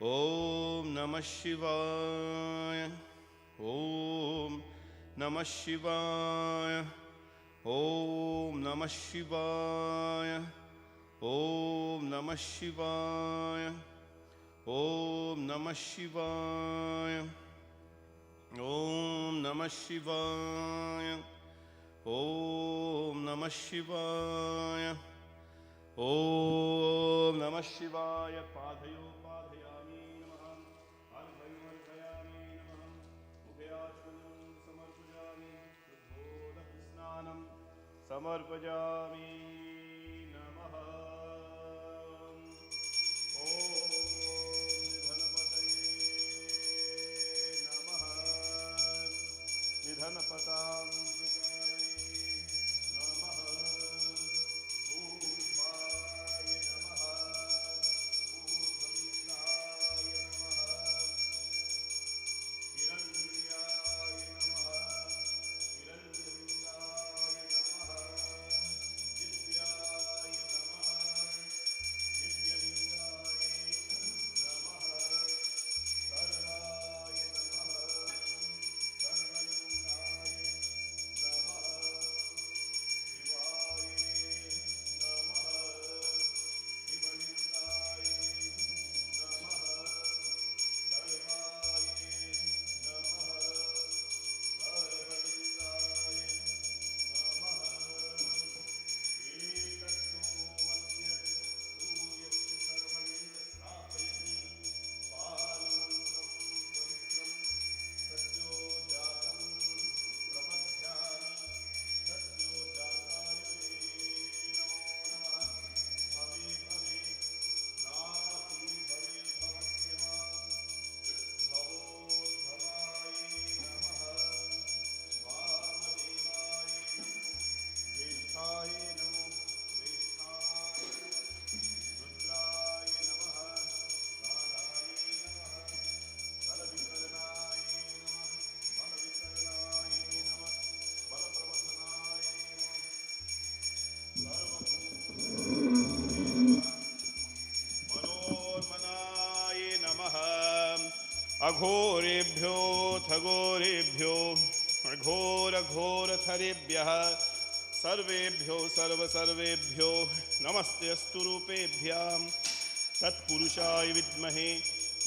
ॐ नमः शिवाय। ॐ नमः शिवाय। ॐ नमः शिवाय। ॐ नमः शिवाय। ॐ नमः शिवाय। ॐ नमः शिवाय। ॐ नमः शिवाय। ॐ नमः शिवाय। पादयो पादयामि नमः। अर्घयो अर्घयामि नमः। उभयाचरणं समर्पयामि। शुद्धोदकस्नानं समर्पयामि नमः। ॐ निधनपतये नमः। निधनपतां अघोरेभ्योऽथ घोरेभ्यो अघोरघोरथरेभ्यः सर्वेभ्यो सर्वसर्वेभ्यो नमस्तेऽस्तु रूपेभ्यां तत्पुरुषाय विद्महे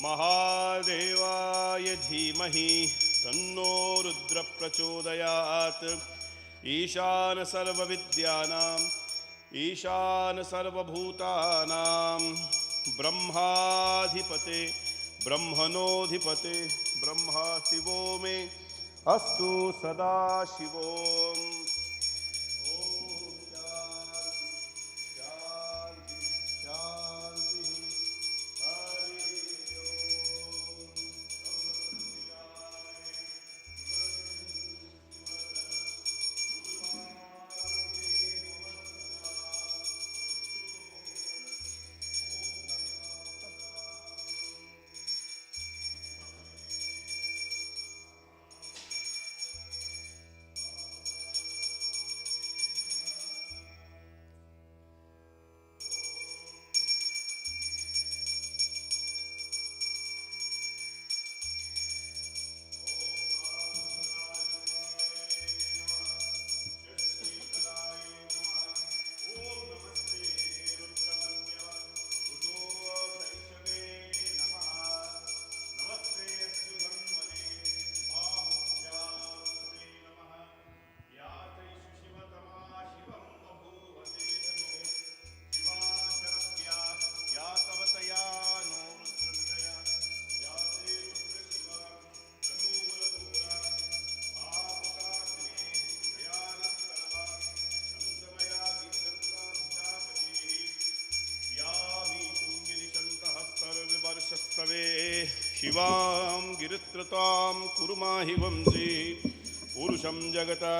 महादेवाय धीमहि तन्नो रुद्र प्रचोदयात्। ईशान सर्वविद्यानां ईशान सर्वभूतानां ब्रह्माधिपते ब्रह्मणोऽधिपते ब्रह्मा शिवो मे अस्तु सदा शिवोम्। वर्षस्तवे शिवां गिरित्रतां कुरुमाहि वंशी पुरुषं जगता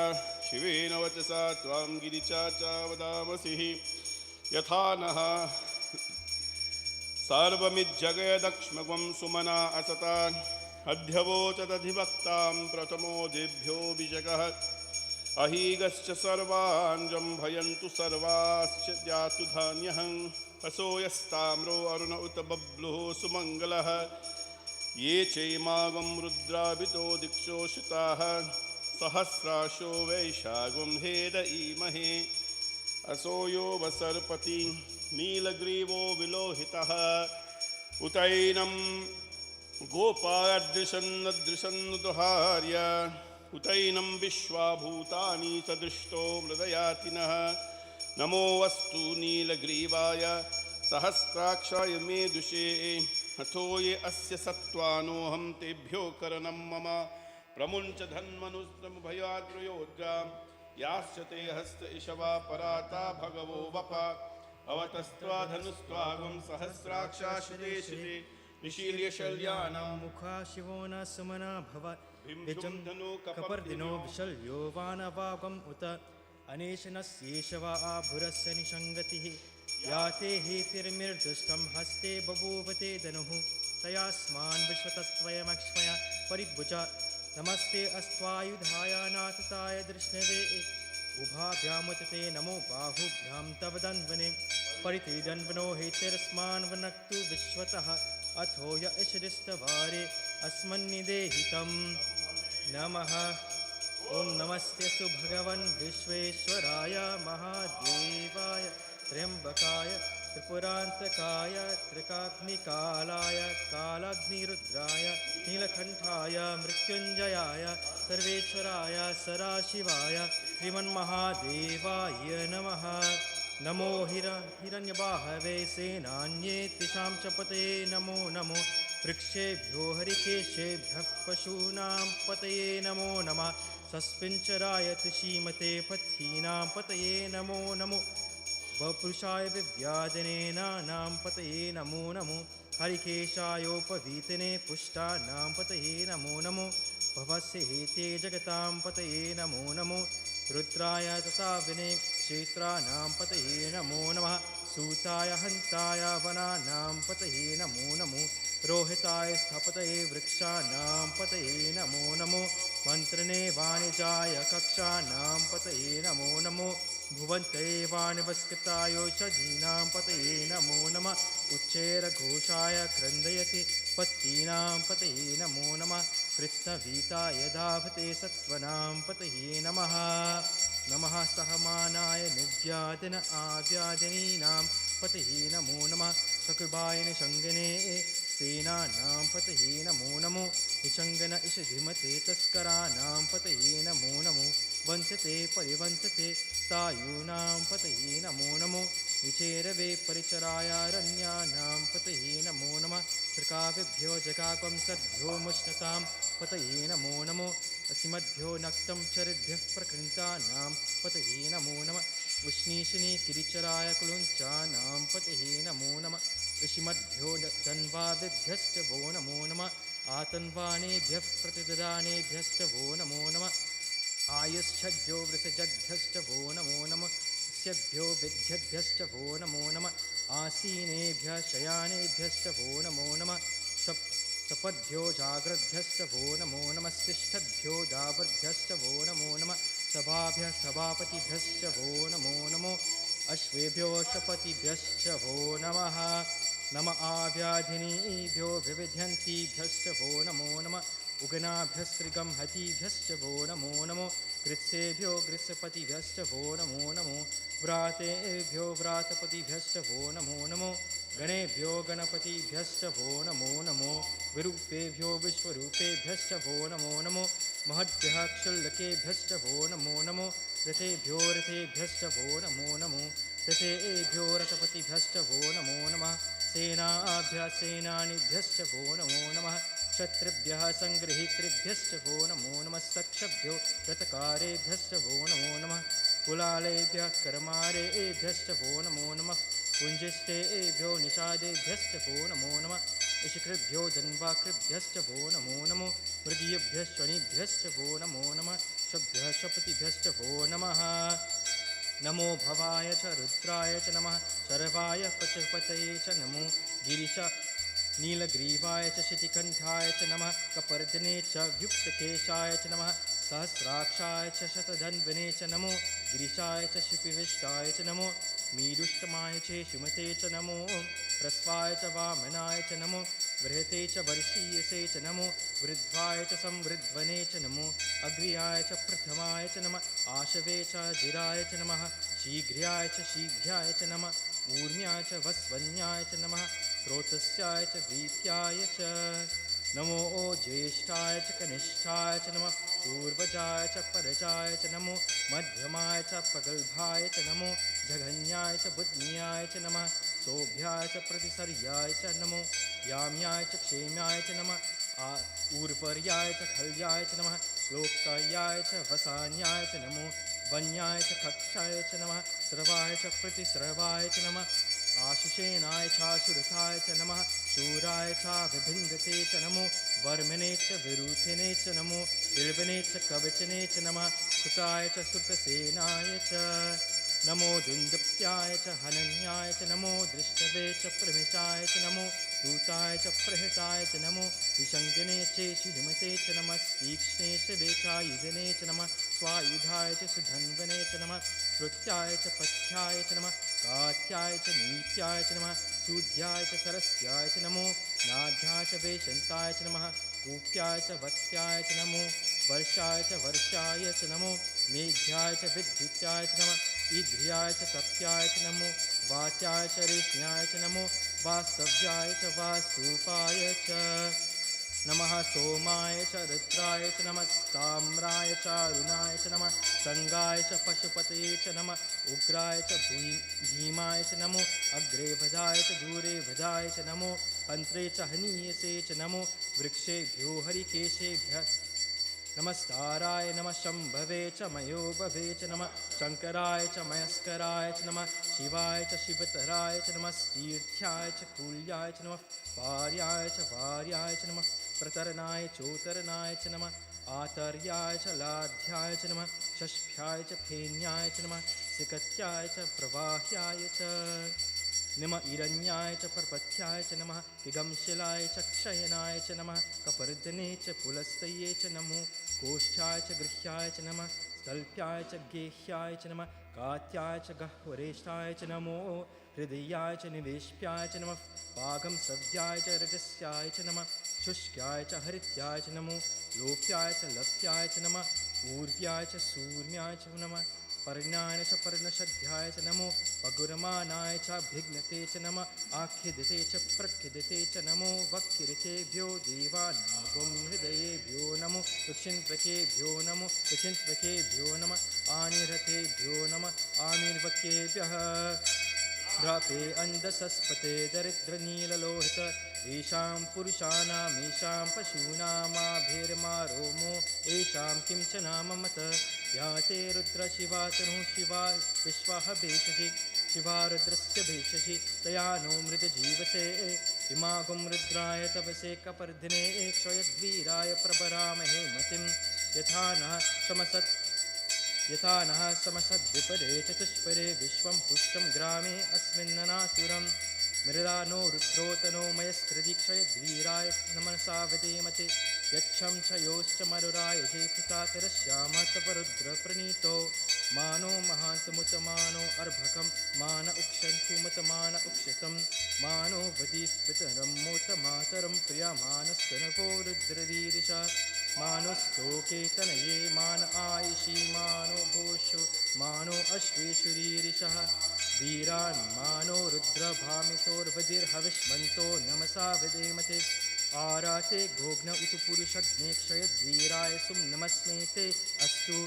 शिवेन वचसा त्वां गिरिचा च वदामसि यथा नः सर्वमिज्जगदक्ष्मगं सुमना असता अध्यवोचदधिवक्तां प्रथमोदेभ्यो विजगः अहीगश्च सर्वान् जम्भयन्तु सर्वाश्च जातु धान्यः असो यस्ताम्रो अरुण उत बब्लुः सुमङ्गलः ये चैमागं रुद्राभितो दिक्षो श्रुताः सहस्राशो वैशागं हेद ईमहे असो यो वसर्पति नीलग्रीवो विलोहितः उतैनं गोपायदृशन्नदृशन्नुदहार्य उतैनं विश्वाभूतानि सदृष्टो मृदयातिनः नमो वस्तु नीलग्रीवाय सहस्राक्षाय मेदुषे अथो ये अस्य सत्त्वानोऽहं तेभ्यो करणं मम प्रमुञ्च धन्मनुस्तमुभयाद्रयोद्रां याश्च ते हस्त इषवा पराता भगवो वप अवतस्त्वा धनुस्त्वागं सहस्राक्षा शिरे शिरे निशील्य शल्यानां मुखा शिवो न सुमना भव भिं धनु कपर्दिनो विशल्यो वानवागम् उत अनेशनस्येष वा आभुरस्य निषङ्गतिः या ते हेतिर्मिर्दुष्टं हस्ते बभूवते धनुः तयास्मान् विश्वतस्त्वयमक्ष्मया परिभुज नमस्ते अस्त्वायुधाय नाथताय दृष्णवे उभाभ्यामुत ते नमो बाहुभ्यां तव दन्वने परिते दन्वनो हेतिरस्मान् वनक्तु विश्वतः अथो य इषरिस्तवारे अस्मन्निदेहितं नमः ॐ नमस्तेस्तु भगवन् विश्वेश्वराय महादेवाय त्र्यम्बकाय त्रिपुरान्तकाय त्रिकाग्निकालाय कालाग्निरुद्राय नीलकण्ठाय मृत्युञ्जयाय सर्वेश्वराय सदाशिवाय श्रीमन्महादेवाय नमः नमो हिरण्यबाहवे सेनान्ये तेषां च पतये नमो नमो वृक्षेभ्यो हरिकेशेभ्यः पशूनां पतये नमो नमः सस्पिञ्चराय तुषीमते पथीनां पतये नमो नमो वपुरुषाय विव्याधनेनानां पतये नमो नमो हरिकेशायोपवीतने पुष्टानां पतये नमो नमो भवस्य हेते जगतां पतये नमो नमो रुद्राय तथा विने क्षेत्राणां पतये नमो नमः सूताय हन्ताय वनानां पतये नमो नमो रोहिताय स्थपतये वृक्षाणां पतये नमो नमो मन्त्रणे वाणिजाय कक्षाणां पतये नमो नमो भुवन्ते वाणिवस्कृतायोषधीनां पतये नमो नमः उच्चैरघोषाय क्रन्दयति पत्तीनां पतये नमो नमः कृत्स्नवीताय धावते सत्त्वनां पतये नमः नमः सहमानाय निव्यादिन आव्यादिनीनां पतये नमो नमः सकृभाय निषङ्गने सेनानां पतये नमो नमो निषङ्गन इषधिमते तस्कराणां पतये नमो नमो वञ्चते परिवञ्चते सायूनां पतये नमो नमो विचेरवे परिचरायारण्यानां पतये नमो नमः त्रिकाव्यभ्यो जगाकं सद्भ्यो मुष्णतां पतये नमो नमो असिमद्भ्यो नक्तं चरिद्भ्यः प्रकृन्तानां पतये नमो नमः उष्णीषिणी किरिचराय कुलुञ्चानां पतये नमो नमः ऋषिमद्भ्यो धन्वादिभ्यश्च वो नमो नमः आतन्वानेभ्यः प्रतिददानेभ्यश्च वो नमो नमः आयुश्छद्भ्यो वृषजद्भ्यश्च वो नमो नमः स्यद्भ्यो विद्यद्भ्यश्च वो नमो नमः आसीनेभ्यः शयानेभ्यश्च वो नमो नमः सपद्भ्यो जाग्रद्भ्यश्च वो नमो नमः तिष्ठद्भ्यो दावद्भ्यश्च वो नमो नमः सभाभ्यः सभापतिभ्यश्च वो नमो नमो अश्वेभ्यो शपतिभ्यश्च वो नमः नम आव्याधिनीभ्यो विविध्यन्तीभ्यश्च वो नमो नमः उगनाभ्यस्त्रिगंहतीभ्यश्च वो नमो नमो कृत्सेभ्यो गृत्सपतिभ्यश्च वो नमो नमो व्रातेभ्यो व्रातपतिभ्यश्च वो नमो नमो गणेभ्यो गणपतिभ्यश्च वो नमो नमो विरूपेभ्यो विश्वरूपेभ्यश्च वो नमो नमो महद्भ्यः क्षुल्लकेभ्यश्च वो नमो नमो रथेभ्यो रथेभ्यश्च वो नमो नमो रथेभ्यो रथपतिभ्यश्च वो नमो नमः सेनाभ्यः सेनानिभ्यश्च वो नमो नमः क्षत्रिभ्यः सङ्गृहीतृभ्यश्च वो नमो नमः सक्षभ्यो रथकारेभ्यश्च वो नमो नमः कुलालेभ्यः कर्मारेभ्यश्च वो नमो नमः पुञ्जिष्टेभ्यो निषादेभ्यश्च वो नमो नमः इषकृभ्यो धन्वाकृभ्यश्च वो नमो नमो मृगीयभ्यश्चणिभ्यश्च वो नमो नमः शभ्यः शपतिभ्यश्च वो नमः नमो भवाय च रुद्राय च नमः शर्वाय पशुपतये च नमो गिरिश नीलग्रीवाय च शितिकण्ठाय च नमः कपर्दने च व्युक्तकेशाय च नमः सहस्राक्षाय च शतधन्वने च नमो गिरिशाय च शिपिविष्टाय च नमो मीदुष्टमाय च शुमते च नमो ह्रस्वाय च वामनाय च नमो बृहते च वर्षीयसे च नमो वृद्धाय च संवृद्ध्वने च नमो अग्र्याय च प्रथमाय च नमः आशवे च जिराय च नमः शीघ्राय च शीघ्राय च नमः ऊर्म्याय च वस्वन्याय च नमः स्रोतस्याय च वीत्याय च नमो ज्येष्ठाय च कनिष्ठाय च नमः पूर्वजाय च परजाय च नमो मध्यमाय च प्रगल्भाय च नमो जघन्याय च बुद्न्याय च नमः सोभ्याय च प्रतिसर्याय च नमो याम्याय च क्षेम्याय च नमः ऊर्वर्याय च खल्याय च नमः श्लोकायाय च वसान्याय च नमो वन्याय च कक्षाय च नमः स्रवाय च प्रतिस्रवाय च नमः आशुषेनाय चाशुरथाय च नमः शूराय च विभिन्दते च नमो वर्मणे च विरूथिने च नमो बिल्वने च कवचने च नमः सुताय च श्रुतसेनाय च नमो दुन्दुप्त्याय च हनन्याय च नमो दृष्टवे च प्रमिताय च नमो दूताय च प्रहृताय च नमो विशङ्गिने चेषुधिमते च नमः तीक्ष्णे वेचायुधने च नमः स्वायुधाय च सुधन्वने च नमः श्रुत्याय च पथ्याय च नमः कात्याय च नीत्याय च नमः सूध्याय च सरस्याय च नमो नाध्याय च वेशन्ताय च नमः कूप्याय च वत्याय च नमो वर्षाय च वर्षाय च नमो मेघ्याय च विद्युत्याय च नमः ईध्र्याय च तप्याय च नमो वात्याय च रेष्म्याय च नमो वास्तव्याय च वास्तूपाय च नमः सोमाय च रुद्राय च नमः ताम्राय च अरुणाय च नमः संगाय च पशुपतये च नमः उग्राय च भीमाय च नमो अग्रे वधाय च दूरे वधाय च नमो अन्त्रे च हनीयसे च नमो वृक्षेभ्यो हरिकेशेभ्यः नमस्ताराय नमः शम्भवे च मयोभवे च नमः शङ्कराय च मयस्कराय च नमः शिवाय च शिवतराय च नमः तीर्थ्याय च कूल्याय च नमः पार्याय च वार्याय च नमः प्रतरणाय चोतरणाय च नमः आतर्याय च लाध्याय च नमः षष्ठ्याय च फेन्याय च नमः सिकत्याय च प्रवाह्याय च नमः इरण्याय च पर्पथ्याय च नमः पिगंशिलाय च क्षयनाय च नमः कपर्दने च पुलस्तये च नमो कोष्ठाय च गृह्याय च नमः स्थल्प्याय च गेह्याय च नमः कात्याय च गह्वरेष्ठाय च नमो हृदयाय च निवेश्याय च नमः पागं सव्याय च रजस्याय च नमः शुष्क्याय च हरित्याय च नमो लोप्याय च लप्याय च नमः ऊर्व्याय च सूर्म्याय च नमः पर्णाय च पर्णशद्ध्याय च नमो पगुरमानाय च भिघ्नते च नमः आखिदते च प्रखिदते च नमो वक्किरकेभ्यो देवानागुं हृदयेभ्यो नमो विचिन्त्वकेभ्यो नमो विचिन्त्वकेभ्यो नमः आनिरतेभ्यो नमः आमिर्वकेभ्यः द्रापे अन्धसस्पते दरिद्रनीललोहित येषां पुरुषाणामेषां पशूनामाभिर्मारोमो येषां किं च नाम मत या ते रुद्रशिवा तनुः शिवा विश्वाः भेषजि शिवा रुद्रस्य भेषजि तया नो मृतजीवसे इमागुं रुद्राय तपसे कपर्दिने क्षयद्वीराय प्रभरामहे मतिं यथा नः समसद्विपरे चतुष्परे विश्वं पुष्टं ग्रामे अस्मिन्ननातुरं मृदा नो रुद्रोतनो मयस्कृदीक्षयद्वीराय नमसा विधेमते यच्छं च योश्च मरुराय जेपितातरश्याम तपरुद्रप्रणीतो मानो महान्तमुतमानो अर्भकं मान उक्षन्तुमुतमान उक्षितं मानो वदीत्पितरं मोतमातरं प्रियमानस्तनको रुद्ररीरिषा मानुस्तोके तनये मान आयिषि मानो घोषो मानो अश्वेषुरीरिषः वीरान् मानो रुद्रभामितोर्वदिर्हविष्मन्तो नमसा विधेमते आराते गोघ्न उतु पुरुषग्नेक्षयद्वीराय सुं नमस्मे ते अस्तु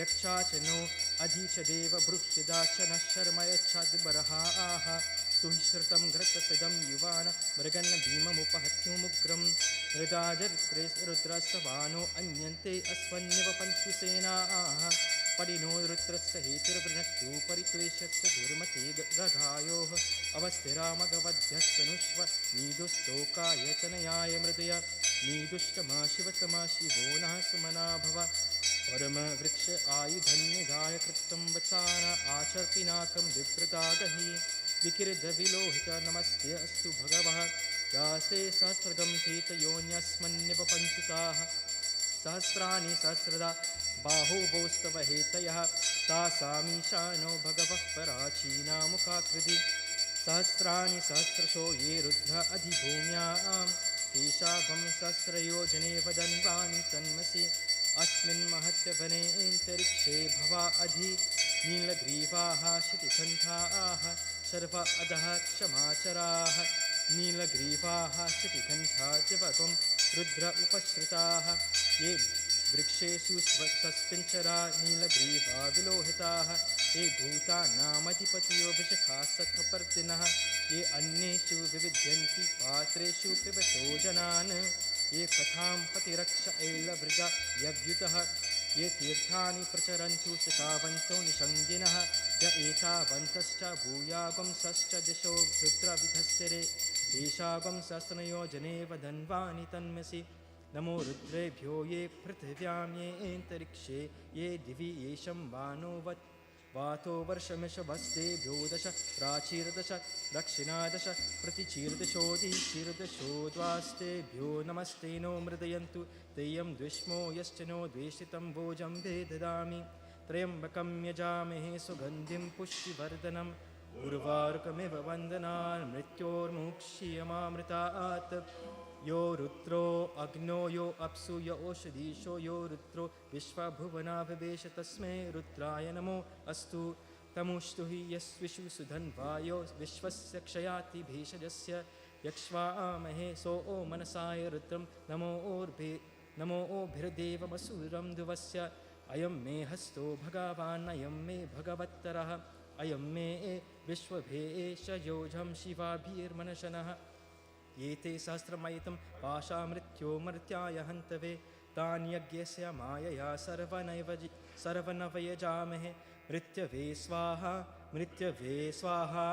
रक्षा च नो अधि च देव बृह्यदा च नः शर्म यच्छाद्बरहा आह सुहिश्रुतं घृतसदं युवान मृगन्न भीममुपहत्युमुग्रं हृदाजरित्रे रुद्रस्तवानो अन्यन्ते अस्वन्यवपन्तुसेना आह परिणो रुद्रस्य हेतिर्वृणक्तु परित्वेषस्य दुर्मते गघायोः अवस्थिरामगवध्यस्तनुष्व नीदुस्तोकायतनयाय मृदय नीदुष्टमा शिवतमा शिवो नः सुमना भव परमवृक्ष आयुधन्निधाय कृतं वचान आचर्पिनाकं विवृतागहि विकिरदविलोहित नमस्ते अस्तु भगवः यास्ते सहस्रगं शीतयोन्यस्मन्निवपन्तुताः सहस्राणि सहस्रदा बाहुभोस्तव हेतयः तासामीशानो भगवः पराचीनामुखाकृति सहस्राणि सहस्रशो ये रुद्र अधिभूम्यां तेषां सहस्रयोजने वदन्वानि तन्मसि अस्मिन् महत्यवनेऽन्तरिक्षे भवा अधि नीलग्रीवाः शितिकण्ठाः सर्व अधः क्षमाचराः नीलग्रीवाः शितिकण्ठा जवगं रुद्र उपश्रिताः ये वृक्षेषु सस्पिञ्चरा नीलग्रीवा विलोहिताः ये भूतानामधिपतयो विशखासखपर्दिनः ये अन्येषु विविध्यन्ति पात्रेषु पिबतो जनान् ये कथां पतिरक्ष ऐलवृजा यव्युतः ये तीर्थानि प्रचरन्तु शिखावन्तो निषङ्गिनः य एतावन्तश्च भूयागंसश्च दिशो रुद्रविधस्तिरे तेषागं सहस्रयोजने वदन्वानि तन्मसि नमो रुद्रेभ्यो ये पृथिव्यां ये अन्तरिक्षे ये दिवि येषं वानो वातो वर्षमिषभस्तेभ्यो दश प्राचीर्दश दक्षिणादश प्रतिचीर्दशोदिचीर्दशोद्वास्तेभ्यो नमस्ते नो मृदयन्तु तेयं द्विष्मो यश्च नो द्वेषितं भोजं ददामि त्र्यम्बकं यजामहे सुगन्धिं पुष्टिवर्धनम् उर्वारुकमिव वन्दनान् मृत्योर्मुक्ष्यमामृतात् यो रुद्रो अग्नो यो अप्सु यो ओषधीशो यो रुद्रो विश्वभुवनाभिवेश तस्मै रुद्राय नमो अस्तु तमुष्टु हि यस्विषु सुधन्वायो विश्वस्य क्षयाति भेषजस्य यक्ष्वामहे सो ओ मनसाय रुद्रं नमोभिर्देवमसुरं दुवस्य अयं मे हस्तो भगवान् अयं मे भगवत्तरः अयं मे विश्वभेश योजं शिवाभिर्मनशनः एते सहस्रमयितं पाशामृत्यो मर्त्याय हन्तवे तान् यज्ञस्य मायया सर्वनवयजामहे मृत्यवे स्वाहा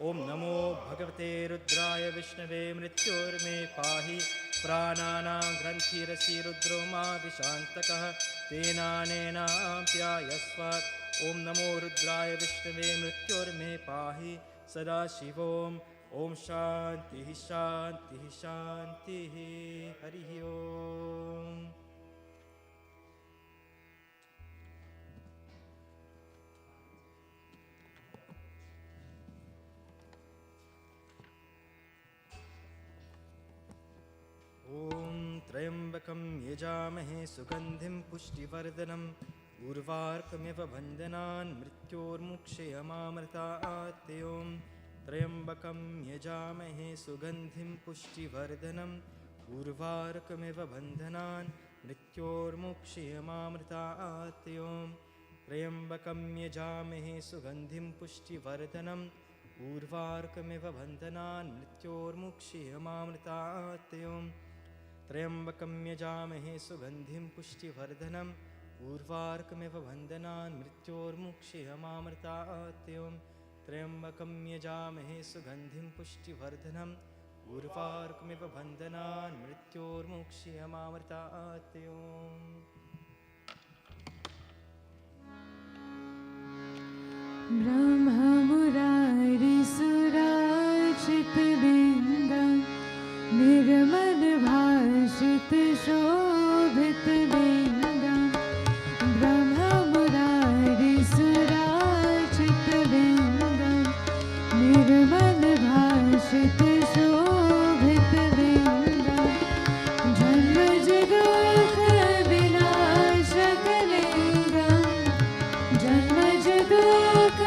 ॐ नमो भगवते रुद्राय विष्णवे मृत्योर्मे पाहि प्राणानां ग्रन्थिरसि रुद्रो मा विशान्तकः तेनानेनाप्यायस्वात् ॐ नमो रुद्राय विष्णवे मृत्योर्मे पाहि सदाशिवोम् ॐ शान्तिः शान्तिः शान्तिः हरिः ओम् ॐ त्र्यम्बकं यजामहे सुगन्धिं पुष्टिवर्धनम् उर्वारुकमिव बन्धनान् मृत्योर्मुक्षयमामृतात् ॐ त्र्यम्बकं यजामहे सुगन्धिं पुष्टिवर्धनम् उर्वारुकमिव बन्धनान् मृत्योर्मुक्षयमामृतात् ॐ त्र्यम्बकं यजामहे सुगन्धिं पुष्टिवर्धनम् उर्वारुकमिव बन्धनान् मृत्योर्मुक्षयमामृतात् ॐ त्र्यम्बकं यजामहे सुगन्धिं पुष्टिवर्धनम् उर्वारुकमिव बन्धनान् मृत्योर्मुक्षयमामृतात् ॐ त्र्यम्बकं यजामहे सुगन्धिं पुष्टिवर्धनम् उर्वारुकमिव बन्धनान् मृत्योर्मुक्षयमामृतात् ॐ ब्रह्ममुरारिसुरार्चितलिङ्गं निर्मलभाषितशोभितलिङ्गं ब्रह्ममुरारिसुरार्चितलिङ्गं निर्मलभाषितशोभितलिङ्गं जन्मजदुःखविनाशकलिङ्गं जन्मजदुःख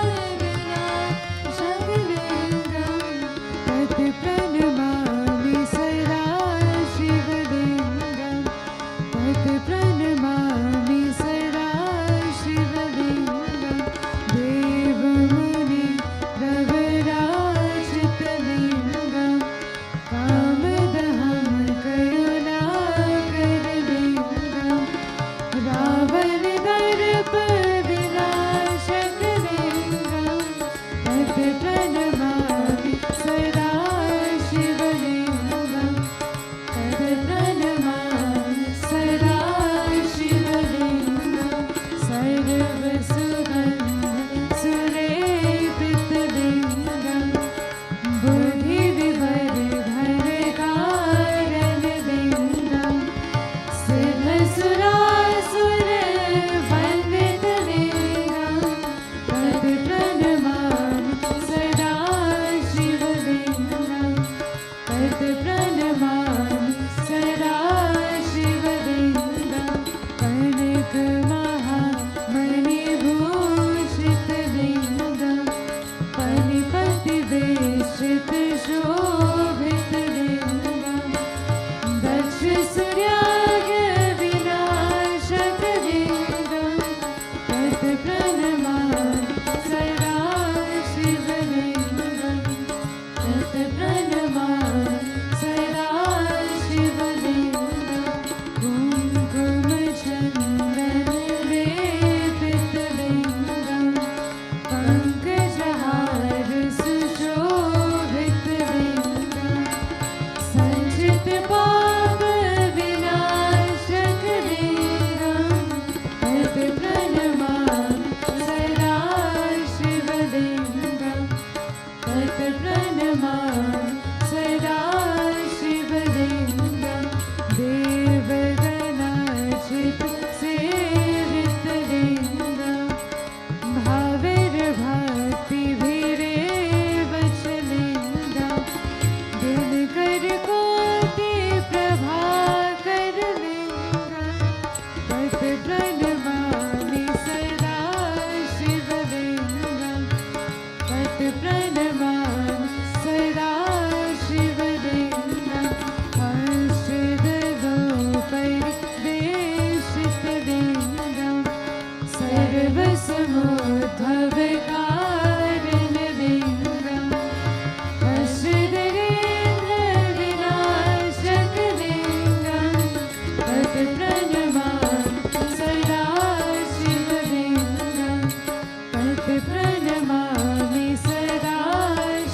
समुद्भवकारणलिङ्गम् अश्वदीन्द्रविनाशकलिङ्गम् तत्प्रणमामि सदा शिवलिङ्गम् तत्प्रणमामि सदा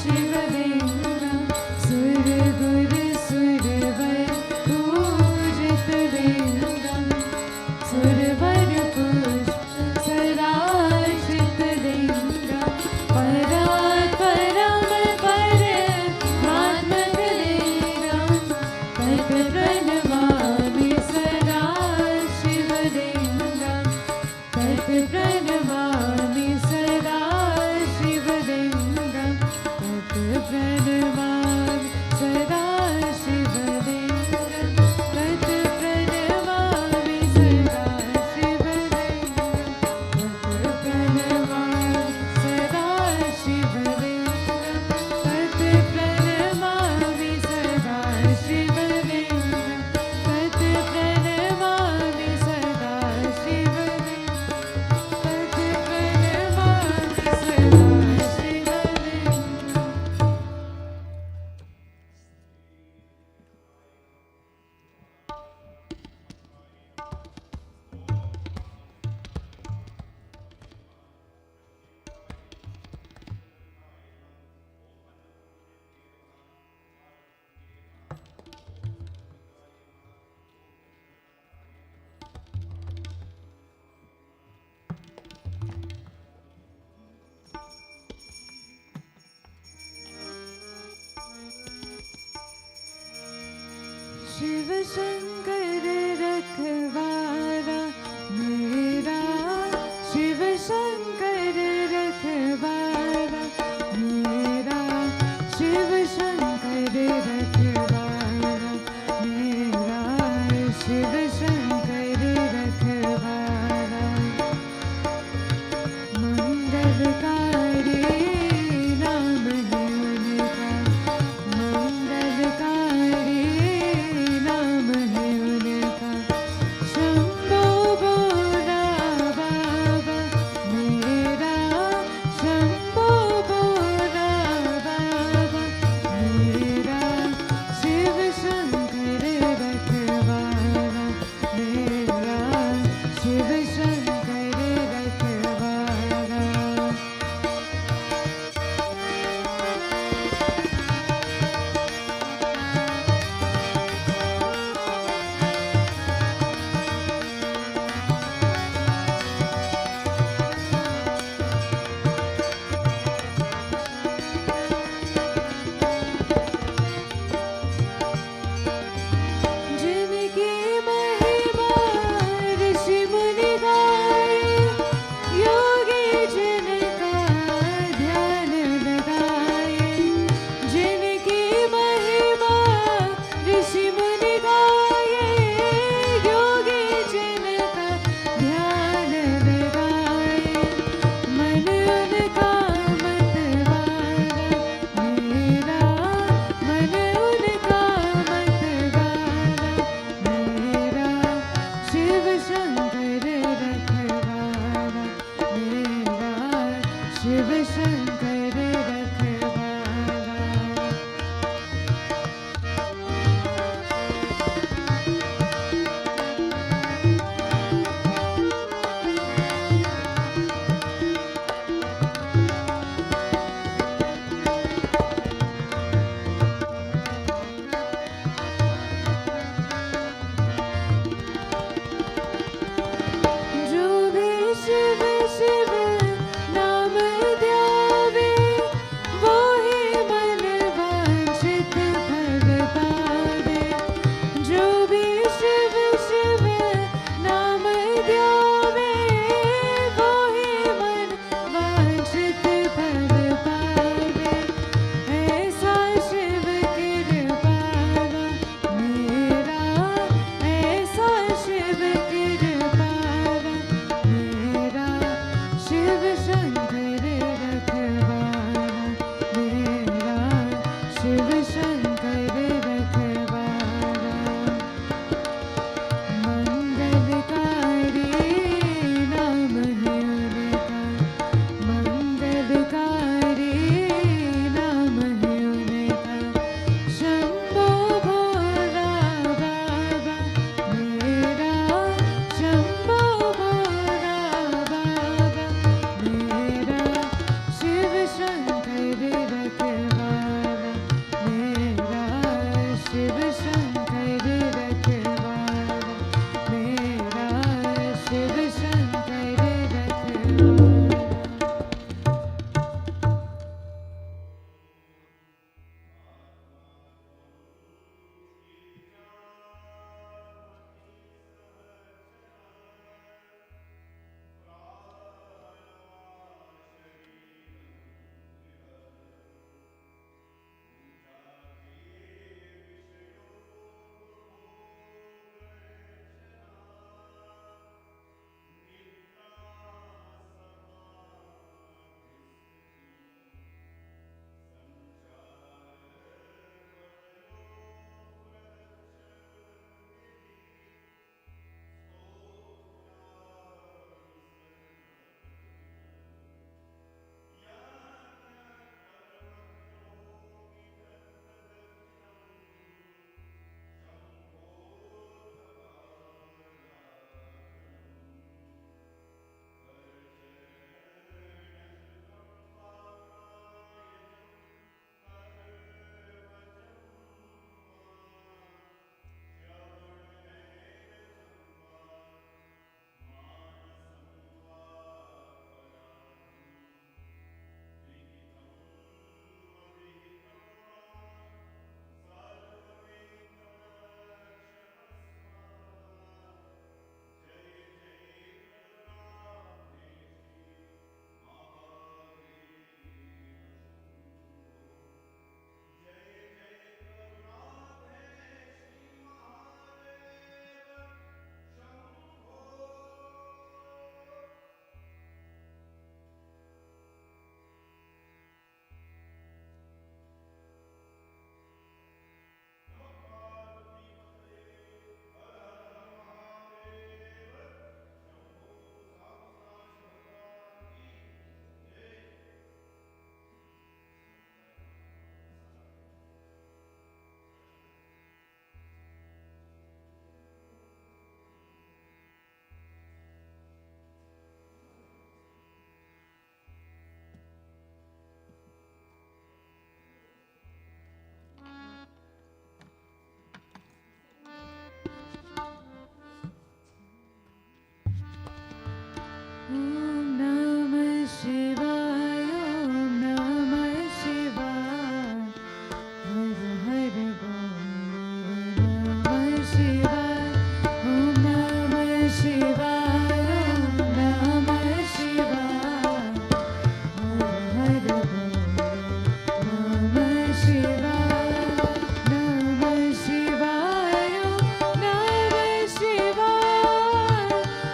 शिवलिङ्गम् सुरगुरुसुरवर पूजितलिङ्गम् सुरवरपूज सदाशिवलिङ्गम् परात् परं परमात्मकलिङ्गम् तत्प्रणमामि सदा शिवलिङ्गम् तत्प्रणमामि सदा शिवलिङ्गम् तत्प्रणमामि सदा शिवलिङ्गम् तत्प्रणमामि सदा शिव शंकर रखवाला मेरा शिव शंकर रखवाला मेरा शिव शंकर रखवाला मेरा शिव शंकर रखवाला मंगलकारी नाम है उनका मंगलकारी नाम है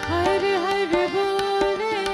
हर हर बोले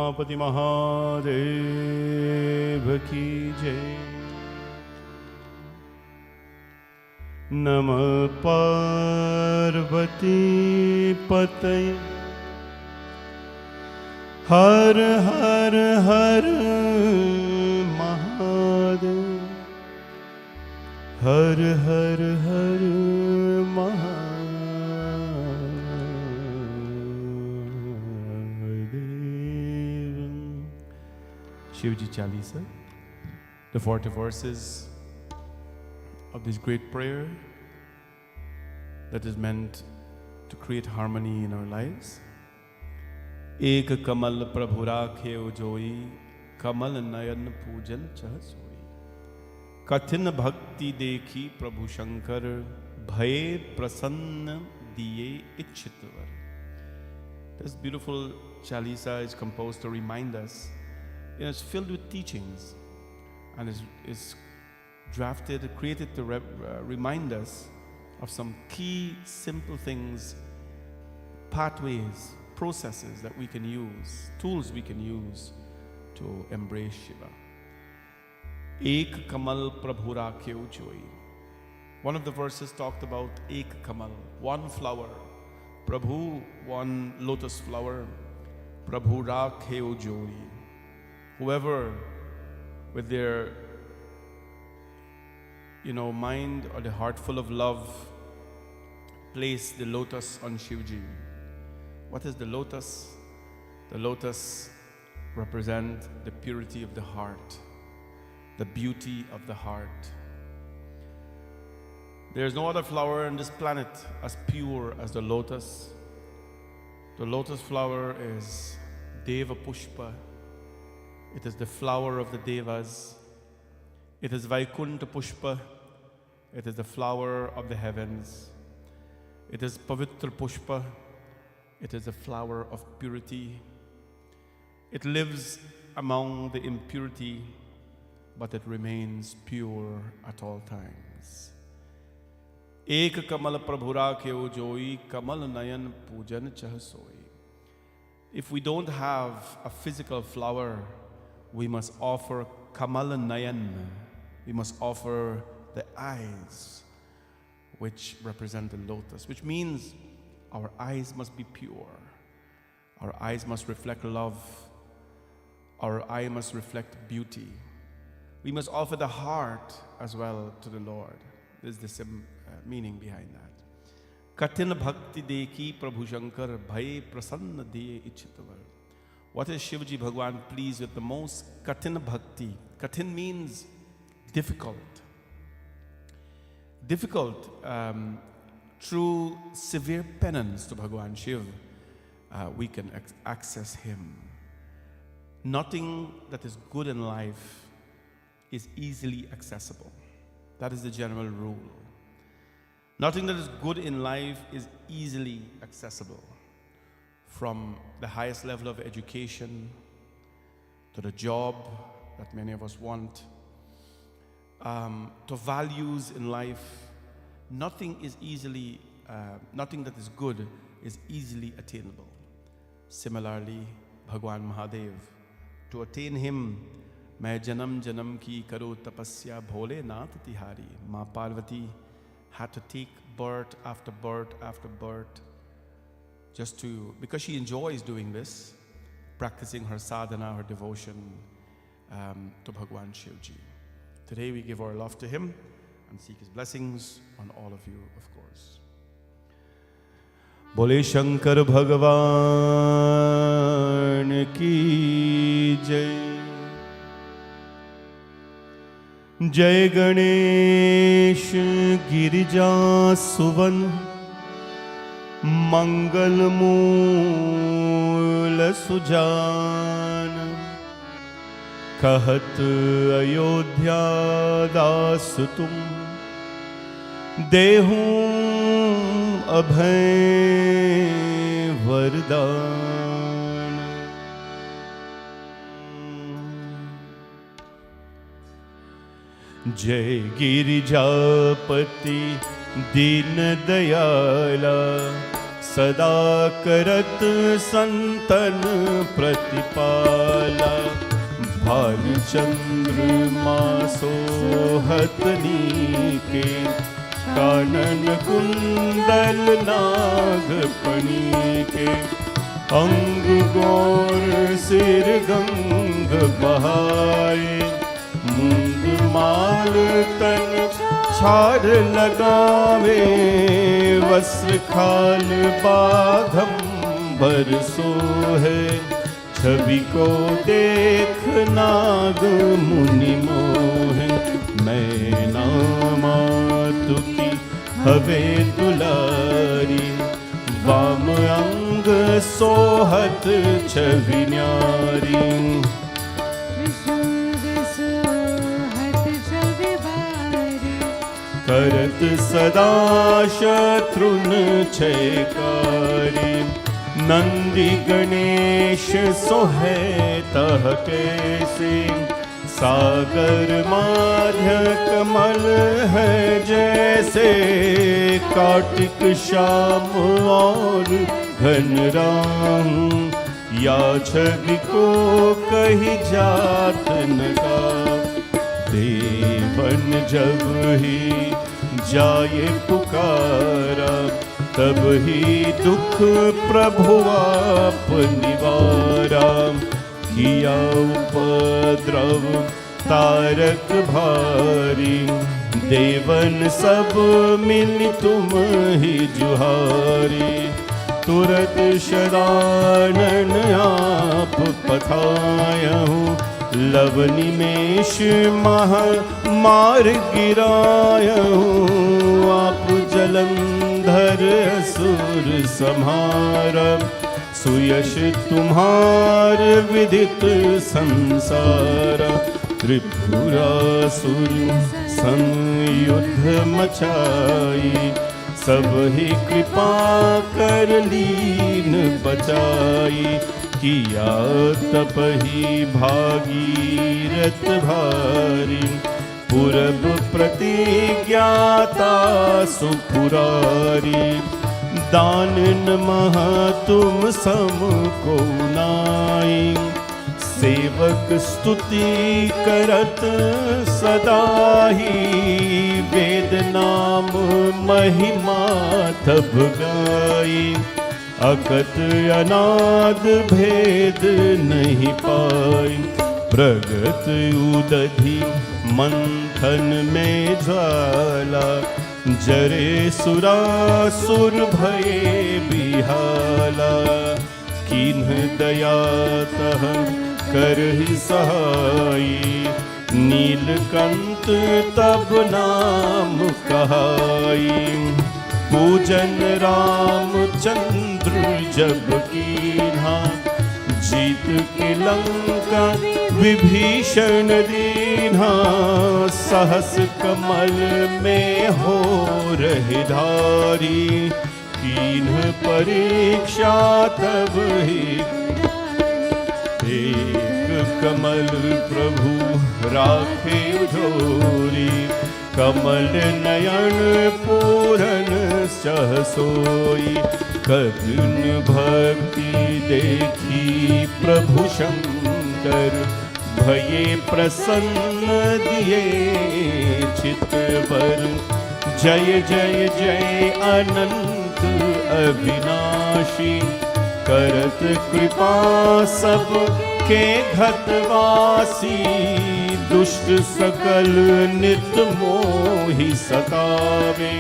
उमापति महादेव की जय। नमः पार्वती पतये हर हर हर महादेव हर हर हर Mahadev. Shivji Chalisa, the 40 verses of this great prayer that is meant to create harmony in our lives. एक कमल प्रभु राखे जोई, कमल नयन पूजन चह सोई। कठिन भक्ति देखी प्रभु शंकर, भय प्रसन्न दिए इच्छित वर। This beautiful Chalisa is composed to remind us, it's filled with teachings and is drafted, created to remind us of some key simple things, pathways, processes that we can use, tools we can use to embrace Shiva. Ek kamal prabhu rakheu joi. One of the verses talked about ek kamal, one flower. Prabhu, one lotus flower. Prabhu rakheu joi. Whoever with their mind or the heart full of love place the lotus on Shivji. What is the lotus? The lotus represents the purity of the heart, the beauty of the heart. There is no other flower on this planet as pure as the lotus. The lotus flower is Deva Pushpa. It is the flower of the Devas. It is Vaikunta Pushpa. It is the flower of the heavens. It is Pavitra Pushpa. It is a flower of purity. It lives among the impurity, but it remains pure at all times. Ek kamal prabhu rakheu joi, kamal nayan pujan chah soi. If we don't have a physical flower, we must offer kamal nayan. We must offer the eyes, which represent the lotus, which means our eyes must be pure. Our eyes must reflect love. Our eye must reflect beauty. We must offer the heart as well to the Lord. This is the meaning behind that. Katin bhakti deki prabhu shankar, bhay prasanna diye ichhitavar. What is Shivji Bhagwan pleased with the most? Katin bhakti. Katin means difficult. Difficult. Through severe penance to Bhagwan Shiv, we can access Him. Nothing that is good in life is easily accessible. That is the general rule. Nothing that is good in life is easily accessible. From the highest level of education to the job that many of us want, to values in life, nothing that is good is easily attainable. Similarly, Bhagwan Mahadev, to attain him, मैं जन्म जन्म की करो तपस्या भोलेनाथ तिहारी. Ma Parvati had to take birth after birth after birth because she enjoys doing this, practicing her sadhana, her devotion to Bhagwan Shivji. Today we give our love to him and seek his blessings on all of you, of course. Bole Shankar Bhagavan ki jai. Jai Ganesh Girija Suvan Mangal Mool Sujan Kahat Ayodhya Das Tum Dehum Abhay Vardhan. Jai Girijapati Din Dayala सदा करत संतन प्रतिपाला। भाल चंद्रमा सोहत नीके, कानन कुंडल नागफणी के। अंग गौर सिर गंग बहाए, मुंड माल तन छार लगावे। वस्त्र खाल बाघंबर सोहे, छवि को देख नाग मुनि मोहे। मैना मातु की हवे दुलारी, वाम अंग सोहत छवि न्यारी। करत सदा शत्रुन छयकारी, नंदी गणेश सोहे तह कैसे। सागर माध्य कमल है जैसे, कार्तिक श्याम और घन राम। या छवि को कही जात न का, देवन जब ही जाए पुकारा। तब ही दुख प्रभु आप निवारा। किया उपद्रव तारक भारी, देवन सब मिल तुम ही जुहारी। तुरत शरानन आप पठायहूँ, लव निमेष मह मार गिरायहूँ। आप जलंधर असुर संहारा, सुयश तुम्हार विदित संसार। त्रिपुरासुर संयुद्ध मचाई, सब ही कृपा कर लीन बचाई। किया तपहि भागीरथ भारी, पूरब प्रतिज्ञाता सुपुरारी। दान नमः तुम सम को नाई, सेवक स्तुति करत सदा ही। वेद नाम महिमा तब गाई, अकत अनाद भेद नहीं पाई। प्रगत उदधि मंथन में ज्वाला, जरे सुरासुर भये बिहाला। किन्ह दया तह करहि सहाई, नीलकंठ तब नाम कहाई। पूजन रामचंद्र जब कीन्हा, जीत के लंका विभीषण दीन्हा। सहस कमल में हो रहे धारी, कीन्ह परीक्षा तब ही। एक कमल प्रभु राखे उधोरी, कमल नयन पूरन सह सोई। करुण भक्ति देखी प्रभु शंकर, भये प्रसन्न दिए चितवर। जय जय जय अनंत अविनाशी, करत कृपा सब के घतवासी। दुष्ट सकल नित मोहि सतावे,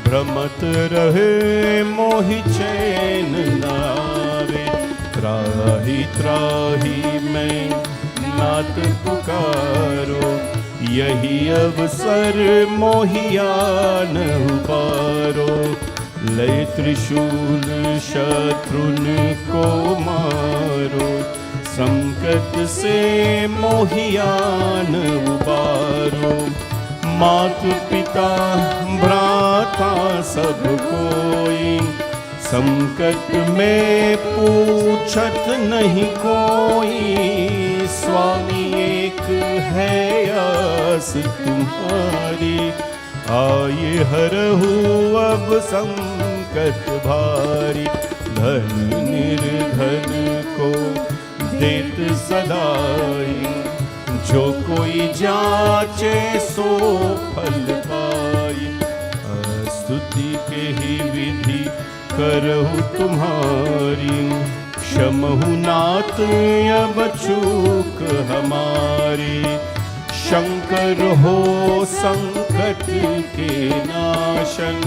भ्रमत रहे मोहि चैन नावे। त्राहि त्राहि मैं नाथ पुकारो, यही अवसर मोहियान पारो। लय त्रिशूल शत्रुन को मारो, संकट से मोहियान उबारो। मातु पिता भ्राता सब कोई, संकट में पूछत नहीं कोई। स्वामी एक है आस तुम्हारी, आये हरहु अब संकट संकट भारी, धन निर्धन को देत सदाई, जो कोई जाचे सो फल पाई। स्तुति के ही विधि करहु तुम्हारी, क्षमहु नाथ अब चूक हमारी। शंकर हो संकट के नाशन,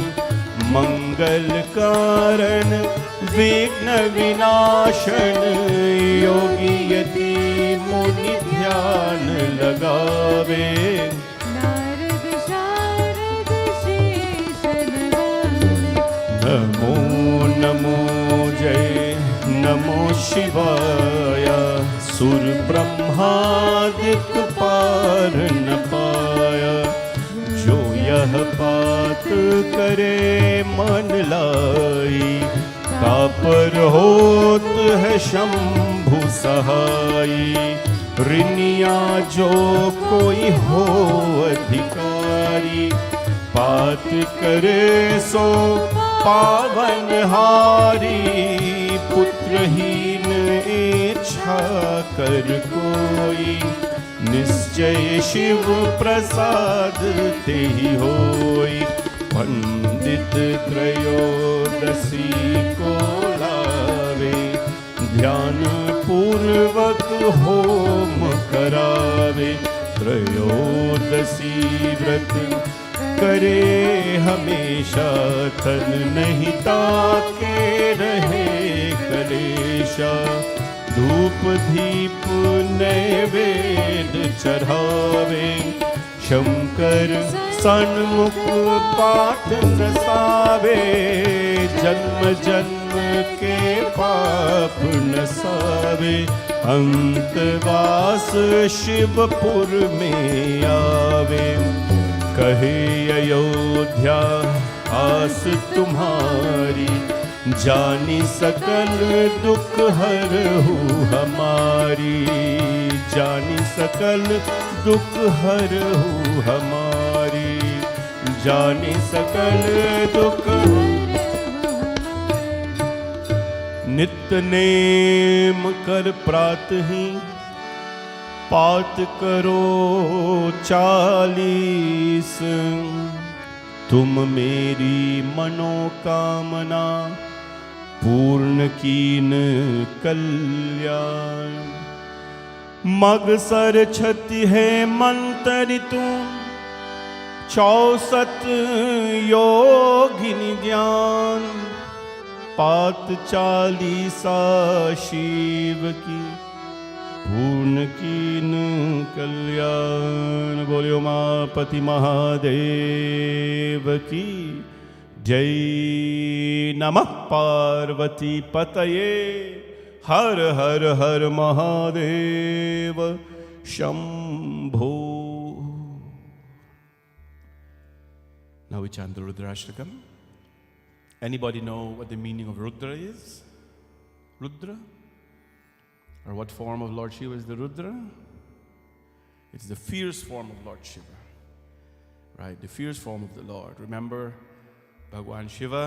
मंगल कारण विघ्न विनाशन। योगी यति मुनि ध्यान लगावे, नारद शारद शेष नगावे। नमो नमो जय नमो शिवाय। सुर ब्रह्मादिक पार न पाया, जो यह बात करे मन लाई। कापर होत है शंभु सहाई, ऋनिया जो कोई हो अधिकारी। बात करे सो पावन हारी, पुत्रहीन इच्छा कर कोई। निश्चय शिव प्रसाद ते ही होई। पंडित त्रयोदशी को लावे, ध्यान पूर्वक होम करावे। त्रयोदशी व्रत करे हमेशा, तन नहीं ताके रहे कलेशा। धूप दीप नैवेद्य चढ़ावे, शंकर सन्मुख पाठ रसावे। जन्म जन्म के पाप नसावे, अंतवास शिवपुर में आवे। कहे अयोध्या आस तुम्हारी, जानी सकल दुख हरहु हमारी। जानी सकल दुख हरहु हमारी, जानी सकल दुख। नित्य नेम कर प्रातः ही, पात करो 40। तुम मेरी मनोकामना, पूर्ण कीन कल्याण। मगसर छति है मंतरि तुम, 64 योगिनी ज्ञान। पात 40 शिव की, पूर्ण कीन कल्याण। बोलियो उमापति महादेव की जय। नमः पार्वती पतये, हर हर हर Mahadev Shambho. Now we chant the Rudrashtakam. Anybody know what the meaning of Rudra is? Rudra? Or what form of Lord Shiva is the Rudra? It's the fierce form of Lord Shiva. Right? The fierce form of the Lord. Remember, Bhagwan Shiva,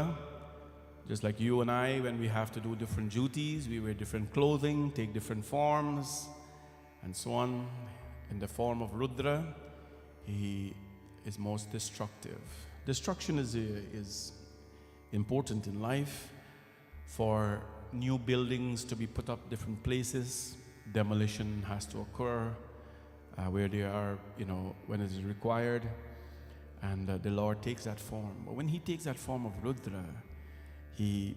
just like you and I, when we have to do different duties, we wear different clothing, take different forms, and so on. In the form of Rudra, he is most destructive. Destruction is important in life. For new buildings to be put up different places, demolition has to occur where they are, when it is required, and the Lord takes that form. But when he takes that form of Rudra, he,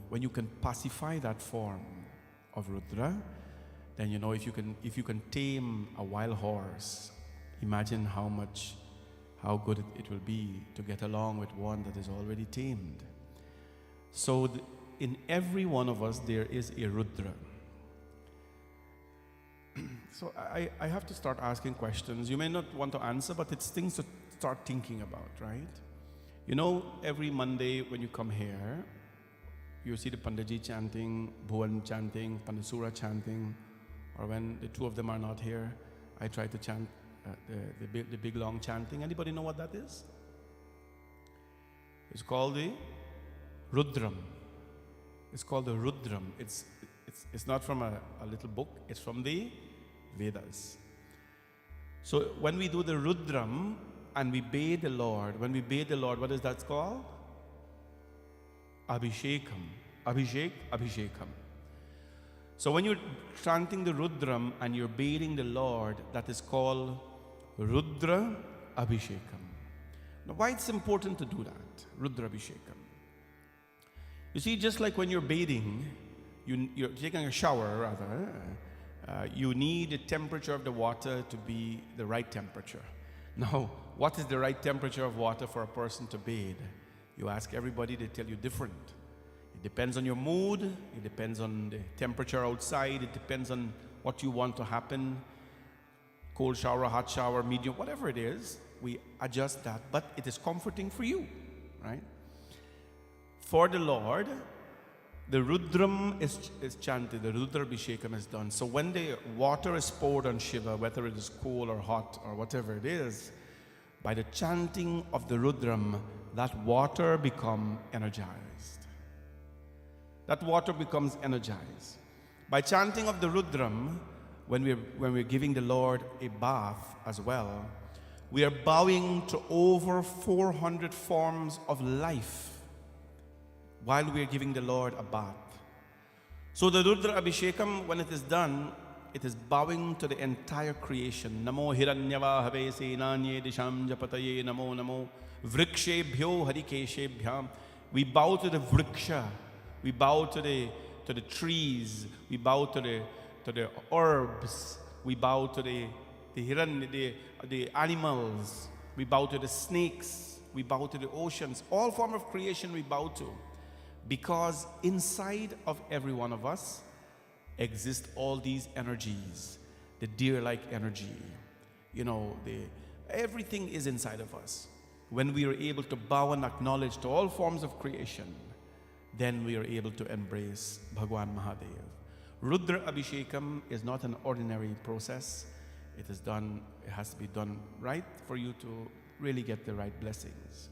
when you can pacify that form of Rudra, then if you can tame a wild horse, imagine how good it will be to get along with one that is already tamed. So in every one of us there is a Rudra. So I have to start asking questions. You may not want to answer, but it's things to start thinking about, right? Every Monday when you come here, you see the Panditji chanting, Bhuvan chanting, Pandasura chanting, or when the two of them are not here, I try to chant the big long chanting. Anybody know what that is? It's called the Rudram. It's called the Rudram. It's not from a little book, it's from the Vedas. So when we do the Rudram and we bathe the Lord, what is that called? Abhishekam. Abhishekam. So when you're chanting the Rudram and you're bathing the Lord, that is called Rudra Abhishekam. Now why it's important to do that, Rudra Abhishekam? You see, just like when you're bathing, you're taking a shower rather, you need the temperature of the water to be the right temperature. Now, what is the right temperature of water for a person to bathe? You ask everybody, they tell you different. It depends on your mood, it depends on the temperature outside, it depends on what you want to happen. Cold shower, hot shower, medium, whatever it is, we adjust that, but it is comforting for you, right? For the Lord, the Rudram is chanted, the Rudra Abhishekam is done. So when the water is poured on Shiva, whether it is cold or hot or whatever it is, by the chanting of the Rudram, that water becomes energized. That water becomes energized. By chanting of the Rudram, when we're giving the Lord a bath as well, we are bowing to over 400 forms of life while we are giving the Lord a bath. So the Rudra Abhishekam, when it is done, it is bowing to the entire creation. Namo hiranyavahave senanye disham japataye namo namo vrikshebhyo harikeshebhyam. We bow to the vriksha, we bow to the trees, we bow to the herbs, we bow to the animals, we bow to the snakes, we bow to the oceans, all form of creation we bow to. Because inside of every one of us exist all these energies, the deer-like energy, everything is inside of us. When we are able to bow and acknowledge to all forms of creation, then we are able to embrace Bhagwan Mahadev. Rudra Abhishekam is not an ordinary process. It has to be done right for you to really get the right blessings.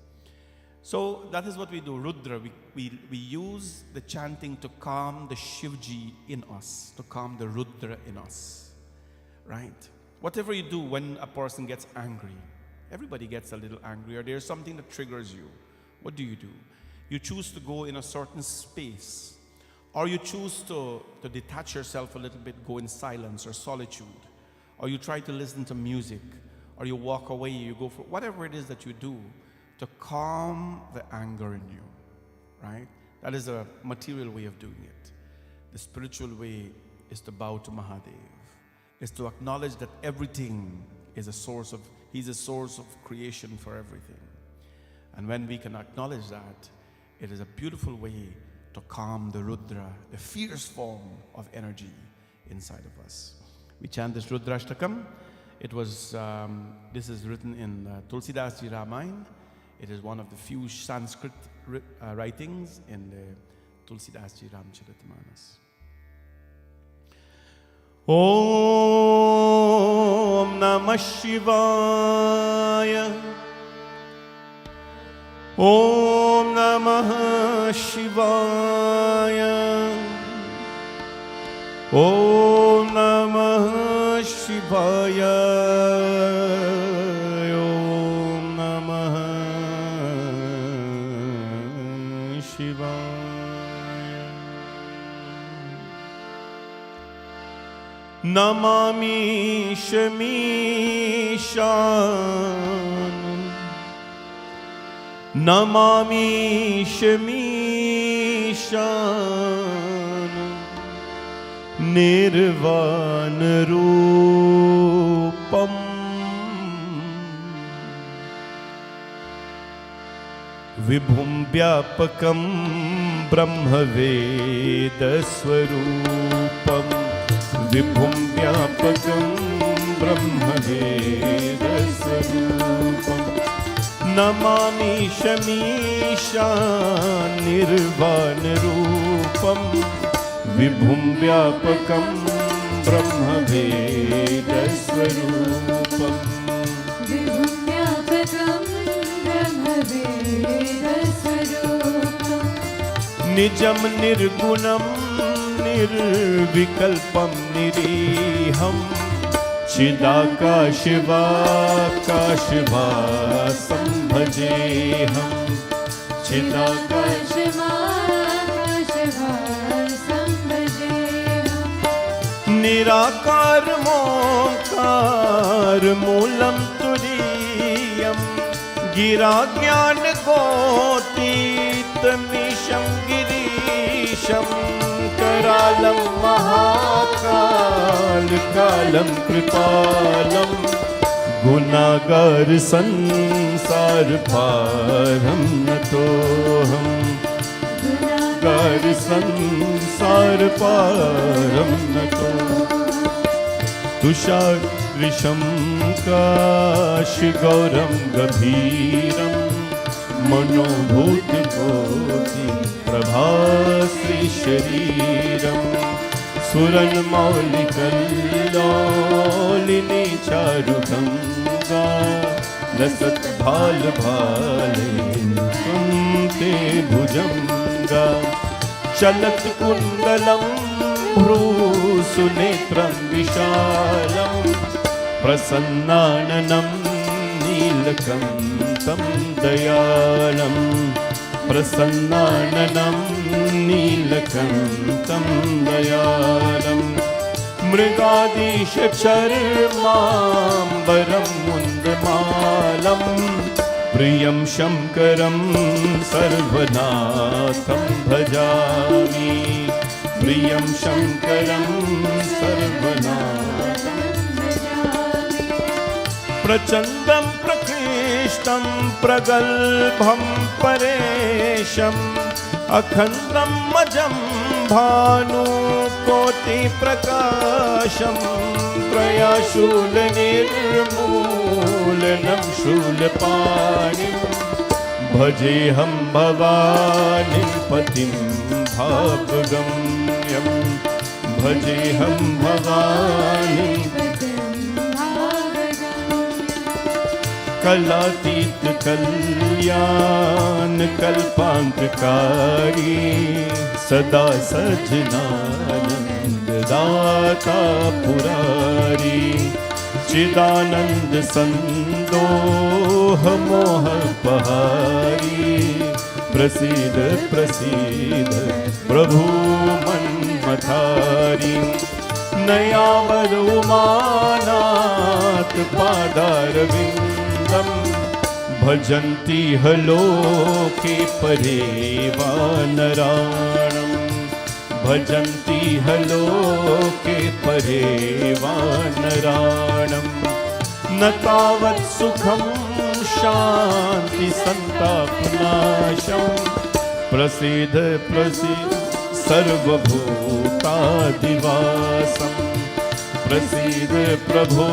So that is what we do, Rudra. We use the chanting to calm the Shivji in us, to calm the Rudra in us, right? Whatever you do when a person gets angry, everybody gets a little angry, or there's something that triggers you. What do? You choose to go in a certain space, or you choose to detach yourself a little bit, go in silence or solitude, or you try to listen to music, or you walk away, you go for whatever it is that you do to calm the anger in you, right? That is a material way of doing it. The spiritual way is to bow to Mahadev, is to acknowledge that everything is He's a source of creation for everything. And when we can acknowledge that, it is a beautiful way to calm the Rudra, the fierce form of energy inside of us. We chant this Rudrashtakam. This is written in Tulsidas Ji Ramayana. It is one of the few Sanskrit writings in the Tulsidas Ji Ramcharitmanas. Om Namah Shivaya. Om Namah Shivaya. Om Namah Shivaya. Om Namah Shivaya. Namami Shamishan. Namami Shamishan. Nirvana Rupam. Vibhum Vyapakam Brahma Veda Swarupam. Vibhum Vyapakam Brahma Veda Swarupam. Namami Shamisha Nirvana Rupam. Vibhum Vyapakam Brahma Veda Swarupam. Vibhum Vyapakam Brahma Veda Swarupam. निजं निर्गुणं निर्विकल्पं निरीहं चिदाकाशवाकाशवासं भजेऽहं चिदाकाशवाकाशवासं भजेऽहं निराकारमोङ्कारमूलं तुरीयं गिराज्ञानगोतीतमीशं गिरीशं करालं महाकालकालं कृपालं गुणागार संसारभारं नतोऽहं गुणागार संसारभारं नतोऽहं तुषारऋषं काशगौरं गभीरं मनोभूतकोटि प्रभाश्रीशरीरं सुरन्मौलिकल्लोलिनी चारुगङ्गा लसत्भालभालेन्दुं ते भुजङ्गा चलत्कुण्डलं भ्रूसुनेत्रं विशालं प्रसन्नाननं नीलकण्ठं दयालं प्रसन्नाननं नीलकण्ठं दयालं मृगादीशचर्माम्बरं मुन्दमालं प्रियं शङ्करं सर्वनाथं भजामि प्रियं शङ्करं सर्वनाथं भजामि प्रचण्डं प्रकृष्टं प्रगल्भं परेशम् अखण्डं मजं भानुकोटिप्रकाशं त्रयाशूलनिर्मूलनं शूलपाणिं भजेऽहं भवानीं पतिं भावगम्यं भजेऽहं भवानीं कलातीत कल्याण कल्पान्तकारी सदा सज्जनानंद दाता पुरारी चिदानंद संदोह मोह पहारी प्रसीद प्रसीद प्रभु मन्मथारी नयावर उमानाथ पादारविन्दं भजन्ति हलोके परे वानराणां भजन्ति हलोके परे वानराणां न तावत् सुखं शान्ति सन्तापनाशं प्रसीद प्रसीद सर्वभूतादिवासं प्रसीद प्रभो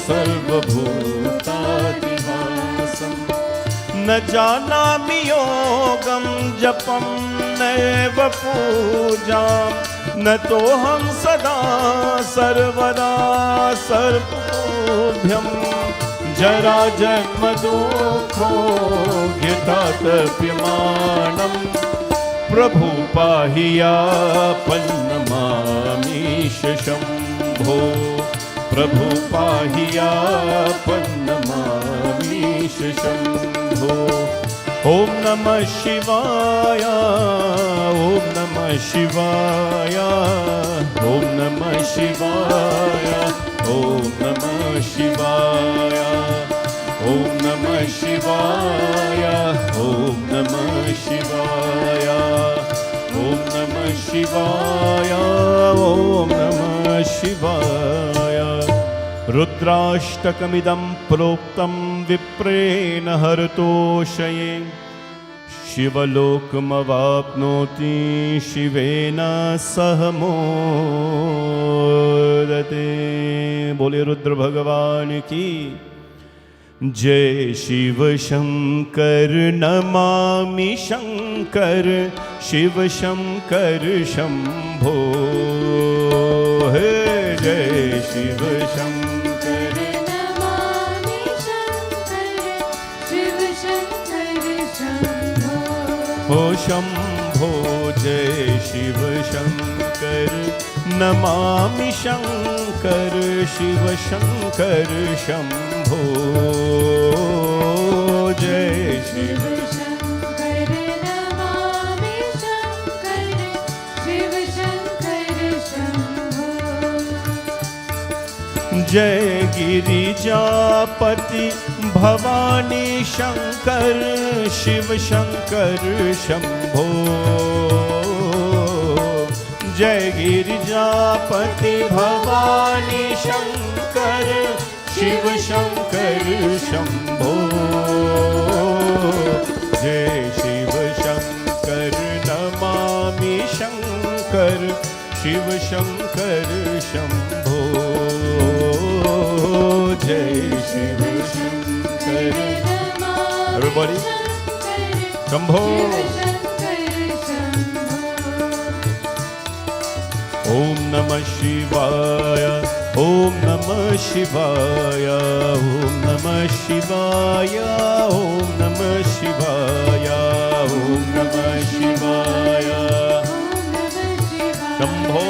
सर्वभूतादिवासं न जानामि योगं जपं नैव पूजां न तोऽहं सदा सर्वदा सर्वतोभ्यं जरा जन्म दुःखोऽज्ञतातप्यमानं प्रभु पाहि यापन्नमामीश शम्भो प्रभु पाहि यापन्नमामीश शम्भो ॐ नमः शिवाय ॐ नमः शिवाय ॐ नमः शिवाय ॐ नमः शिवाय ॐ नमः शिवाय ॐ नमः शिवाय ॐ नमः शिवाय ॐ नमः शिवाय रुद्राष्टकमिदं प्रोक्तं विप्रेण हरतोषये शिवलोकमवाप्नोति शिवेन सह मोदते। बोले रुद्र भगवान की जय। शिव शंकर नमामि शंकर शिव शंकर शंभो। हे जय शिव शंकर नमामि शंकर शिव शंकर शंभो। ओ शंभो शम्भो जय शिव शङ्कर नमामि शङ्कर शिव शङ्कर शम्भो जय शिव शङ्कर नमामि शङ्कर शिव शङ्कर शम्भो जय गिरिजापति भवानी शङ्कर शिव शङ्कर शम्भो जय गिरिजापति भवानी शङ्कर शिव शङ्कर शम्भो जय शिव शङ्कर नमामि शङ्कर शिव शङ्कर शम्भो जय शिव शङ्कर Everybody शम्भो ॐ नमः शिवाय ॐ नमः शिवाय ॐ नमः शिवाय ॐ नमः शिवाय ॐ नमः शिवाय शम्भो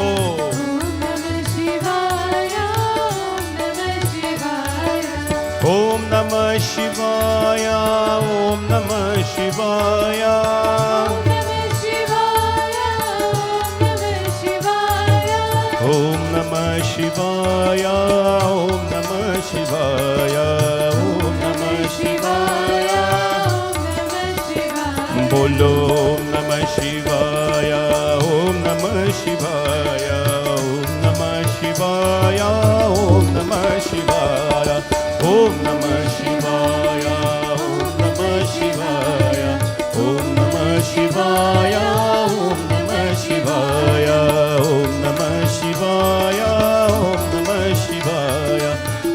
ॐ नमः शिवाय ॐ नमः शिवाय ॐ नमः शिवाय ॐ नमः शिवाय ॐ नमः शिवाय बोलो ॐ नमः शिवाय ॐ नमः शिवाय ॐ नमः शिवाय ॐ नमः शिवाय ॐ नमः शिवाय ॐ नमः शिवाय ॐ नमः शिवाय ॐ नमः शिवाय ॐ नमः शिवाय ॐ नमः शिवाय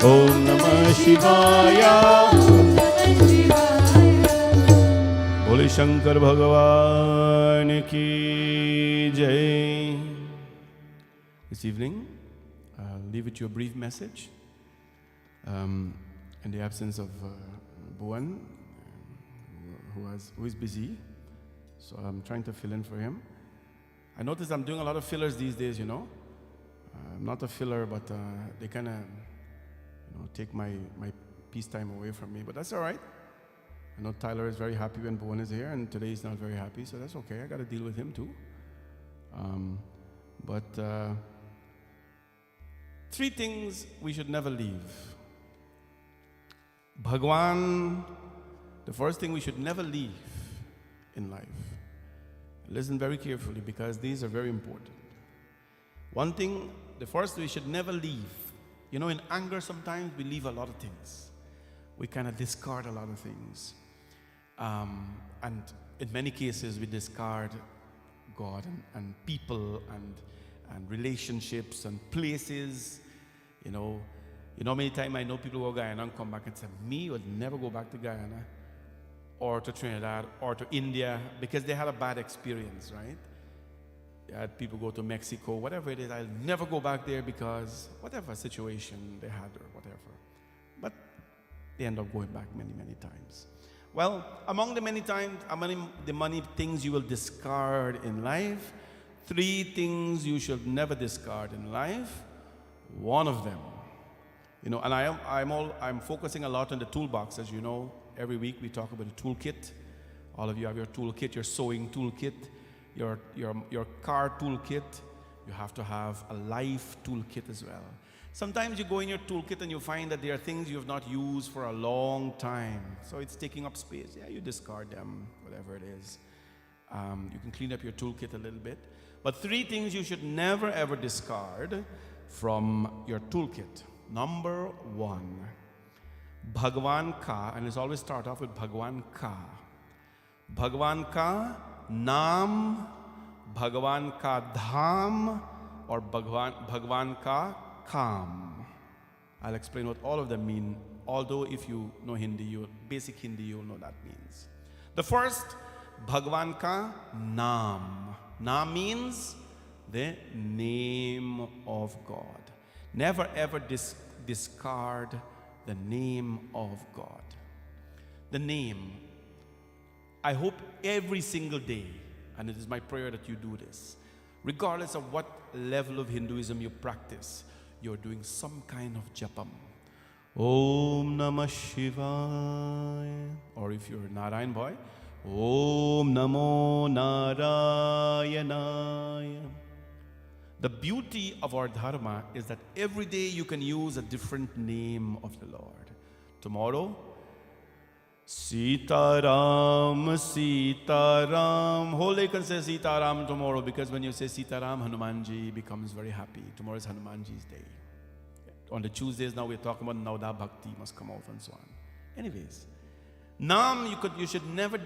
ॐ नमः शिवाय बोले शंकर भगवान की जय. This evening, I'll leave with you a brief message. In the absence of Bhuvan, who is busy, so I'm trying to fill in for him. I notice I'm doing a lot of fillers these days, you know. I'm not a filler, but they kind of, take my peace time away from me. But that's all right. I know Tyler is very happy when Bhuvan is here, and today he's not very happy, so that's okay. I got to deal with him too. But 3 things we should never leave. Bhagwan, the first thing we should never leave in life. Listen very carefully because these are very important. One thing, the first we should never leave. You know, in anger sometimes we leave a lot of things. We kind of discard a lot of things. And in many cases we discard God and people and relationships and places, many times I know people go to Guyana and come back and say, me would never go back to Guyana or to Trinidad or to India because they had a bad experience, right? They had people go to Mexico, whatever it is, I'll never go back there because whatever situation they had or whatever. But they end up going back many, many times. Well, among the many things you will discard in life, 3 things you should never discard in life. One of them, and I'm focusing a lot on the toolbox. As you know, every week we talk about the toolkit. All of you have your toolkit, your sewing toolkit, your car toolkit. You have to have a life toolkit as well. Sometimes you go in your toolkit and you find that there are things you have not used for a long time. So it's taking up space. Yeah, you discard them, whatever it is. You can clean up your toolkit a little bit. But 3 things you should never ever discard from your toolkit. Number 1, Bhagwan Ka, and let's always start off with Bhagwan Ka. Bhagwan Ka Naam, Bhagwan Ka Dham, or Bhagwan Ka Kam. I'll explain what all of them mean, although if you know Hindi, basic Hindi, you'll know that means. The first, Bhagwan Ka Naam. Naam means the name of God. Never ever discard the name of God. The name. I hope every single day And it is my prayer that you do this. Regardless of what level of Hinduism you practice, you're doing some kind of japam. Om Namah Shivaya. Or if you're a Narayan boy, Om Namo Narayanaya. The beauty of our dharma is that every day you can use a different name of the Lord. Tomorrow, Sitaram, Sitaram. Whole day can say Sitaram tomorrow, because when you say Sitaram, Hanumanji becomes very happy. Tomorrow is Hanumanji's day. On the Tuesdays now we're talking about Nauda Bhakti must come out and so on. Anyways, Nam, you should never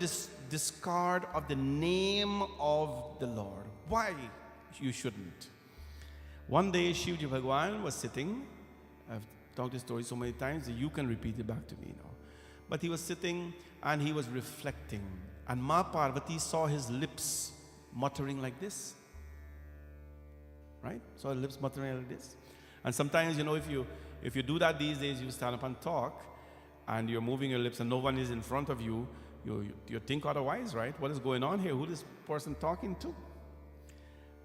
discard of the name of the Lord. Why you shouldn't? One day Shivji Bhagwan was sitting. I've told this story so many times that you can repeat it back to me now. But he was sitting and he was reflecting. And Ma Parvati saw his lips muttering like this. Right? Saw his lips muttering like this. And sometimes, if you do that these days, you stand up and talk and you're moving your lips and no one is in front of you, you think otherwise, right? What is going on here? Who is this person talking to?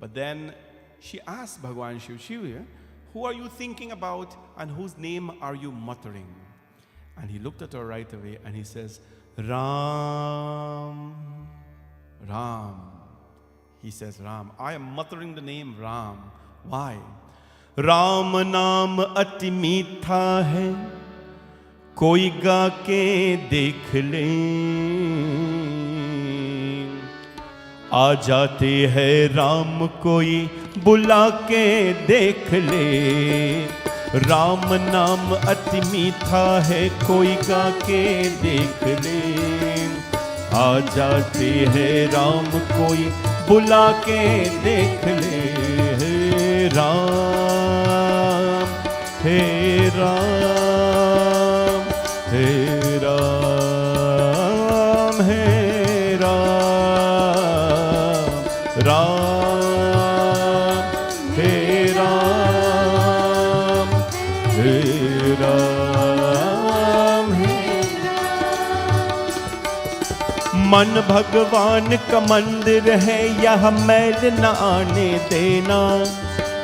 But then she asked Bhagwan Shiv, who are you thinking about and whose name are you muttering? And he looked at her right away and he says, Ram, Ram. He says, Ram. I am muttering the name Ram. Why? Ram naam ati meetha hai, koi ga ke dekh le. आ जाते हैं राम कोई बुला के देख ले. राम नाम अति मीठा है कोई गा के देख ले. आ जाते हैं राम कोई बुला के देख ले. हे राम, हे राम, हे राम, हे राम, राम, हे राम, हे राम, हे मन भगवान का मंदिर है, यह मैल न आने देना.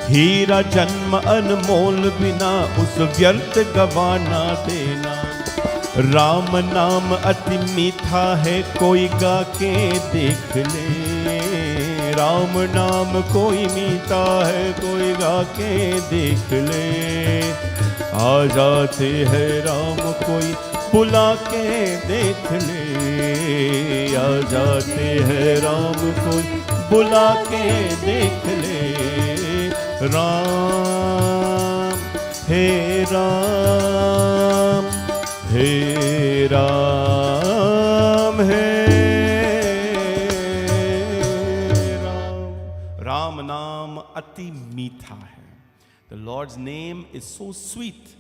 हीरा जन्म अनमोल बिना उस व्यर्थ गवाना देना. राम नाम अति मीठा है कोई गा के देख ले. राम नाम कोई मीठा है कोई गा के देख ले. आ जाते हैं राम कोई बुला के देख ले. आ जाते हैं राम कोई बुला के देख ले. राम, हे राम, हे राम, हे राम. राम नाम अति मीठा है. The Lord's name is so sweet.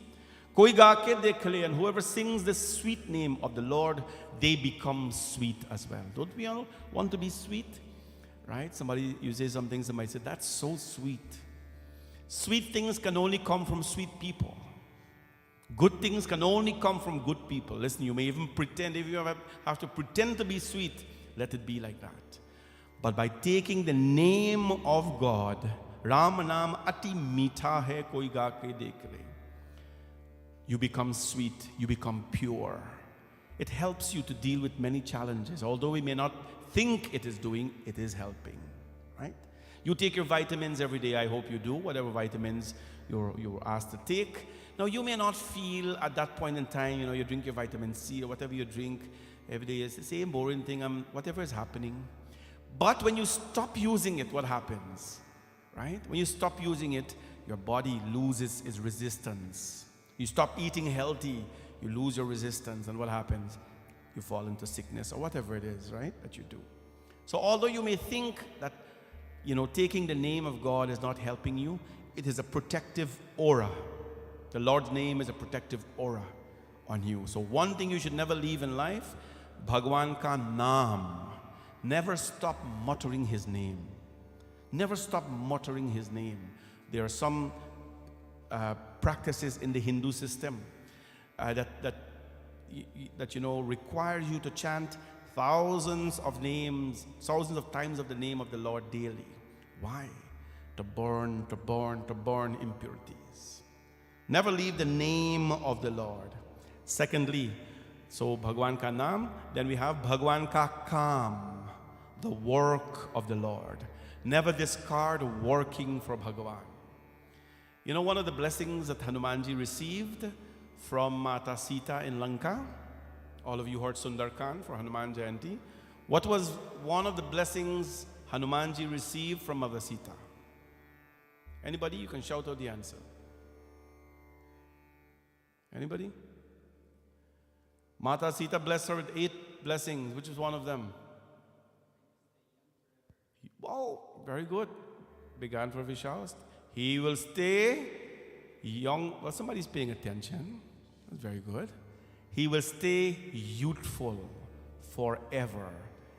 Koi ga ke dekh le, and whoever sings the sweet name of the Lord, they become sweet as well. Don't we all want to be sweet? Right? Somebody, you say something, somebody say, that's so sweet. Sweet things can only come from sweet people. Good things can only come from good people. Listen, you may even pretend, if you have to pretend to be sweet, let it be like that. But by taking the name of God, Ram naam ati meetha hai koi ga ke dekh le, you become sweet, you become pure. It helps you to deal with many challenges. Although we may not think it is doing, it is helping, right? You take your vitamins every day. I hope you do, whatever vitamins you're asked to take. Now, you may not feel at that point in time, you drink your vitamin C or whatever you drink every day is the same boring thing, whatever is happening. But when you stop using it, what happens, right? When you stop using it, your body loses its resistance. You stop eating healthy, you lose your resistance, and what happens? You fall into sickness or whatever it is, right, that you do. So although you may think that, taking the name of God is not helping you, it is a protective aura. The Lord's name is a protective aura on you. So one thing you should never leave in life, Bhagwan ka naam. Never stop muttering His name. Never stop muttering His name. There are some practices in the Hindu system that require you to chant thousands of names, thousands of times of the name of the Lord daily. Why? To burn impurities. Never leave the name of the Lord. Secondly, so Bhagwan ka naam, then we have Bhagwan ka kam, the work of the Lord. Never discard working for Bhagwan. You know one of the blessings that Hanumanji received from Mata Sita in Lanka? All of you heard Sundarkan for Hanuman Jayanti. What was one of the blessings Hanumanji received from Mother Sita? Anybody? You can shout out the answer. Anybody? Mata Sita blessed her with 8 blessings. Which is one of them? Wow, very good. Began for Vishal. He will stay young. Well, somebody's paying attention. That's very good. He will stay youthful forever.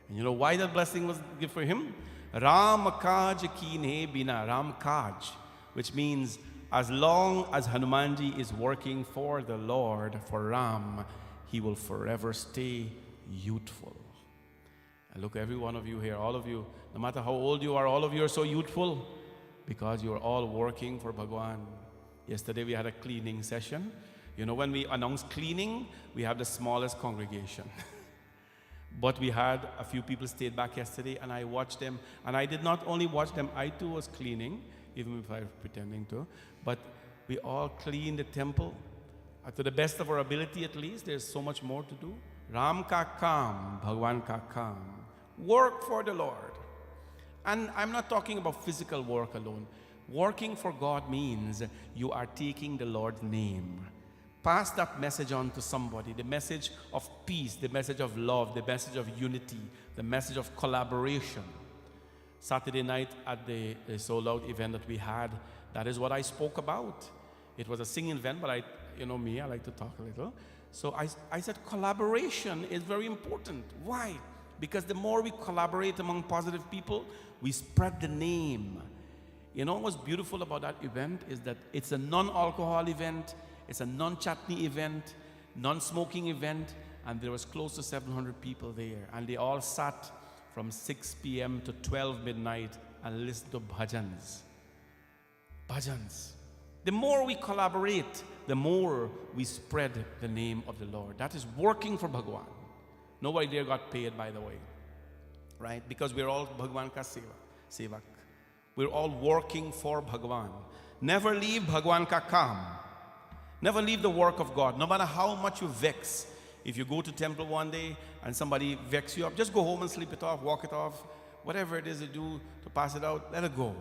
And you know why that blessing was given for him? Ram kaj kine bina, Ram kaj, which means as long as Hanumanji is working for the Lord, for Ram, he will forever stay youthful. And look, every one of you here, all of you, no matter how old you are, all of you are so youthful because you are all working for Bhagwan. Yesterday we had a cleaning session. You know, when we announce cleaning, we have the smallest congregation. But we had a few people stayed back yesterday, and I watched them. And I did not only watch them, I too was cleaning, even if I was pretending to. But we all cleaned the temple. To the best of our ability, at least. There's so much more to do. Ram ka kam, Bhagwan ka kam. Work for the Lord. And I'm not talking about physical work alone. Working for God means you are taking the Lord's name. Pass that message on to somebody. The message of peace, the message of love, the message of unity, the message of collaboration. Saturday night at the Soul Out event that we had, that is what I spoke about. It was a singing event, but you know me, I like to talk a little. So I said collaboration is very important. Why? Because the more we collaborate among positive people, we spread the name. You know what's beautiful about that event is that it's a non-alcohol event, it's a non-chutney event, non-smoking event, and there was close to 700 people there. And they all sat from 6 p.m. to 12 midnight and listened to bhajans. Bhajans. The more we collaborate, the more we spread the name of the Lord. That is working for Bhagwan. Nobody there got paid, by the way. Right? Because we're all Bhagwan ka sevak. We're all working for Bhagwan. Never leave Bhagwan ka kam. Never leave the work of God. No matter how much you vex. If you go to temple one day and somebody vex you up, just go home and sleep it off, walk it off. Whatever it is you do to pass it out, let it go.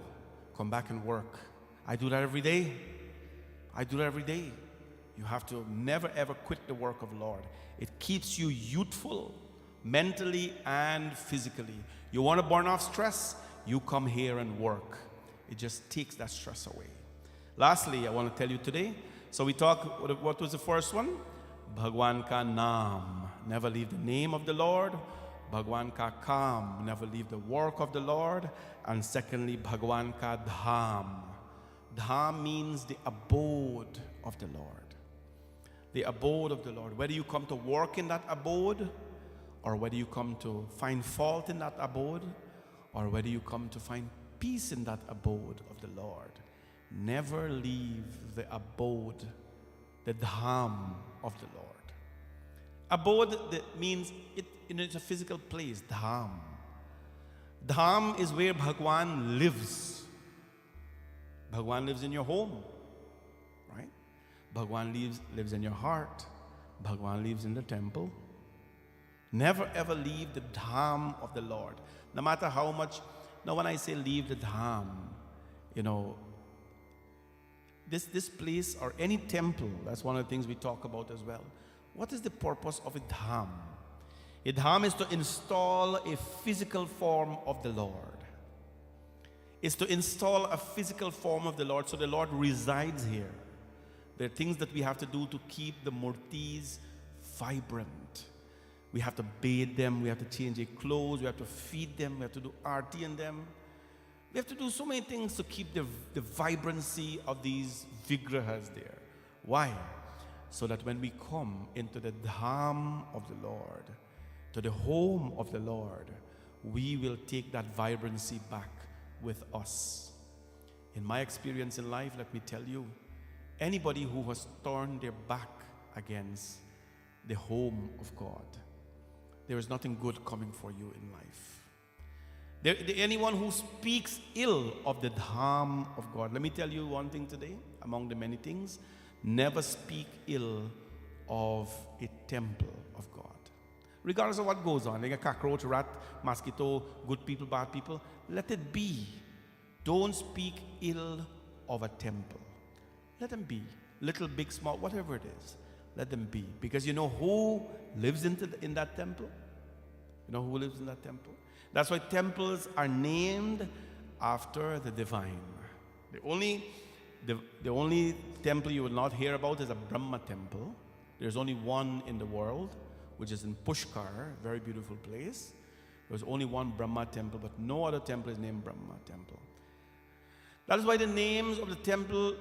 Come back and work. I do that every day. I do that every day. You have to never ever quit the work of the Lord. It keeps you youthful, mentally and physically. You want to burn off stress? You come here and work. It just takes that stress away. Lastly, I want to tell you today, so we talk, what was the first one? Bhagwan ka naam. Never leave the name of the Lord. Bhagwan ka kam. Never leave the work of the Lord. And secondly, Bhagwan ka dham. Dham means the abode of the Lord. The abode of the Lord. Whether you come to work in that abode, or whether you come to find fault in that abode, or whether you come to find peace in that abode of the Lord, never leave the abode, the dham of the Lord. Abode that means it's a physical place, dham. Dham is where Bhagwan lives. Bhagwan lives in your home, right? Bhagwan lives in your heart. Bhagwan lives in the temple. Never ever leave the dham of the Lord. No matter how much, now when I say leave the dham, you know, this place or any temple, that's one of the things we talk about as well. What is the purpose of a dham? A dham is to install a physical form of the Lord. It's to install a physical form of the Lord, so the Lord resides here. There are things that we have to do to keep the murtis vibrant. We have to bathe them, we have to change their clothes, we have to feed them, we have to do arti in them. We have to do so many things to keep the vibrancy of these vigrahas there. Why? So that when we come into the dham of the Lord, to the home of the Lord, we will take that vibrancy back with us. In my experience in life, let me tell you, anybody who has turned their back against the home of God, there is nothing good coming for you in life. Anyone who speaks ill of the Dham of God, let me tell you one thing today, among the many things, never speak ill of a temple of God. Regardless of what goes on, like a cockroach, rat, mosquito, good people, bad people, let it be. Don't speak ill of a temple. Let them be. Little, big, small, whatever it is. Let them be. Because you know who lives in that temple? You know who lives in that temple? That's why temples are named after the divine. The only temple you will not hear about is a Brahma temple. There's only one in the world, which is in Pushkar, a very beautiful place. There's only one Brahma temple, but no other temple is named Brahma temple. That is why the names of the temple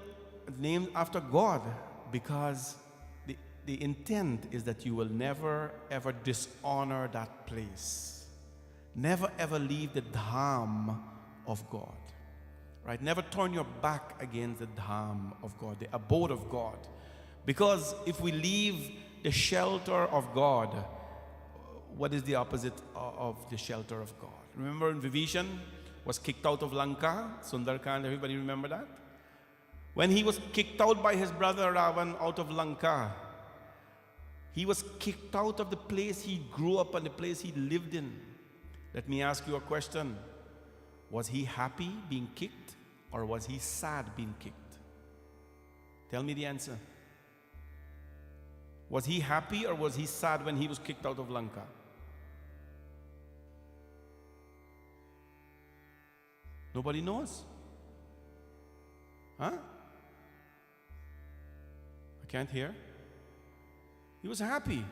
are named after God, because the intent is that you will never ever dishonor that place. Never ever leave the Dham of God. Right? Never turn your back against the Dham of God, the abode of God. Because if we leave the shelter of God, what is the opposite of the shelter of God? Remember when Vibhishan was kicked out of Lanka, Sundarkand, everybody remember that? When he was kicked out by his brother Ravan out of Lanka, he was kicked out of the place he grew up and the place he lived in. Let me ask you a question. Was he happy being kicked, or was he sad being kicked? Tell me the answer. Was he happy or was he sad when he was kicked out of Lanka? Nobody knows? Huh? I can't hear. He was happy.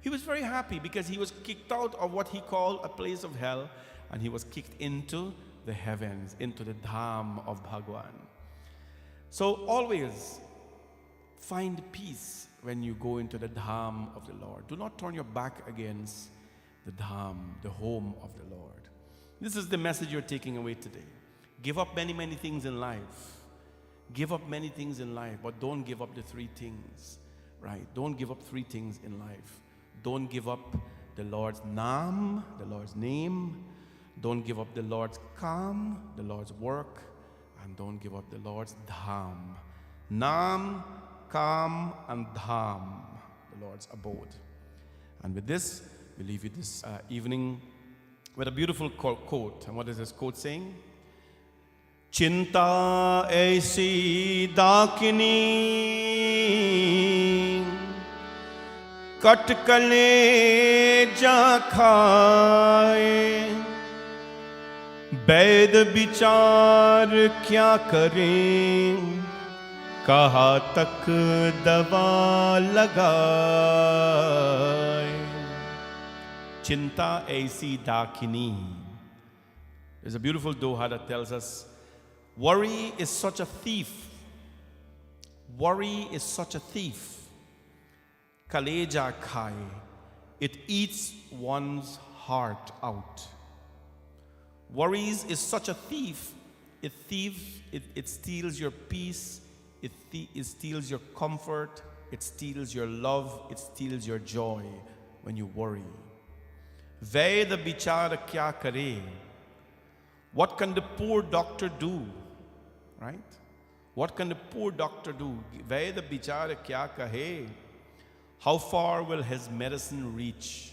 He was very happy because he was kicked out of what he called a place of hell, and he was kicked into the heavens, into the Dham of Bhagwan. So always find peace when you go into the Dham of the Lord. Do not turn your back against the Dham, the home of the Lord. This is the message you're taking away today. Give up many, many things in life. Give up many things in life, but don't give up the three things, right? Don't give up three things in life. Don't give up the Lord's Naam, the Lord's name. Don't give up the Lord's Kam, the Lord's work. And don't give up the Lord's Dham. Naam, Kam, and Dham, the Lord's abode. And with this, we leave you this evening with a beautiful quote. And what is this quote saying? Chinta aisi dakini kat kaleja khaye वैद विचार क्या करें कहाँ तक दवा लगाए चिंता ऐसी डाकिनी. There's a beautiful doha that tells us worry is such a thief. Worry is such a thief. Kaleja khai. It eats one's heart out. Worries is such a thief. It steals your peace. It steals your comfort. It steals your love. It steals your joy when you worry. Veda bichara kya kare? What can the poor doctor do? Right? What can the poor doctor do? Veda bichara kya kahe? How far will his medicine reach?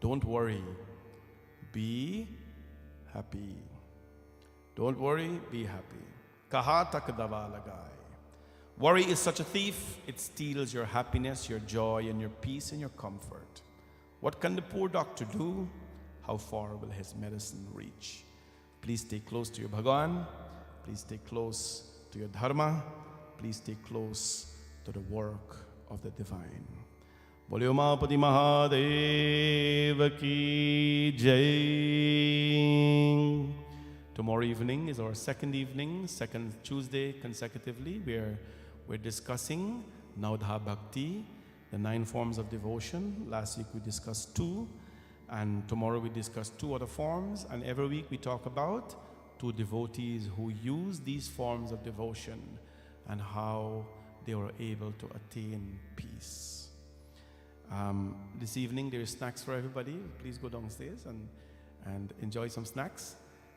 Don't worry. Be happy. Don't worry, be happy. Kaha tak dawa lagai. Worry is such a thief. It steals your happiness, your joy, and your peace and your comfort. What can the poor doctor do? How far will his medicine reach? Please stay close to your Bhagwan. Please stay close to your Dharma. Please stay close to the work of the divine. Bolyo Mahapati Mahadeva ki jai. Tomorrow evening is our second Tuesday consecutively. We're discussing Naudha Bhakti, the 9 forms of devotion. Last week we discussed 2, and tomorrow we discuss 2 other forms, and every week we talk about 2 devotees who use these forms of devotion and how they were able to attain peace. This evening there is snacks for everybody. Please go downstairs and enjoy some snacks.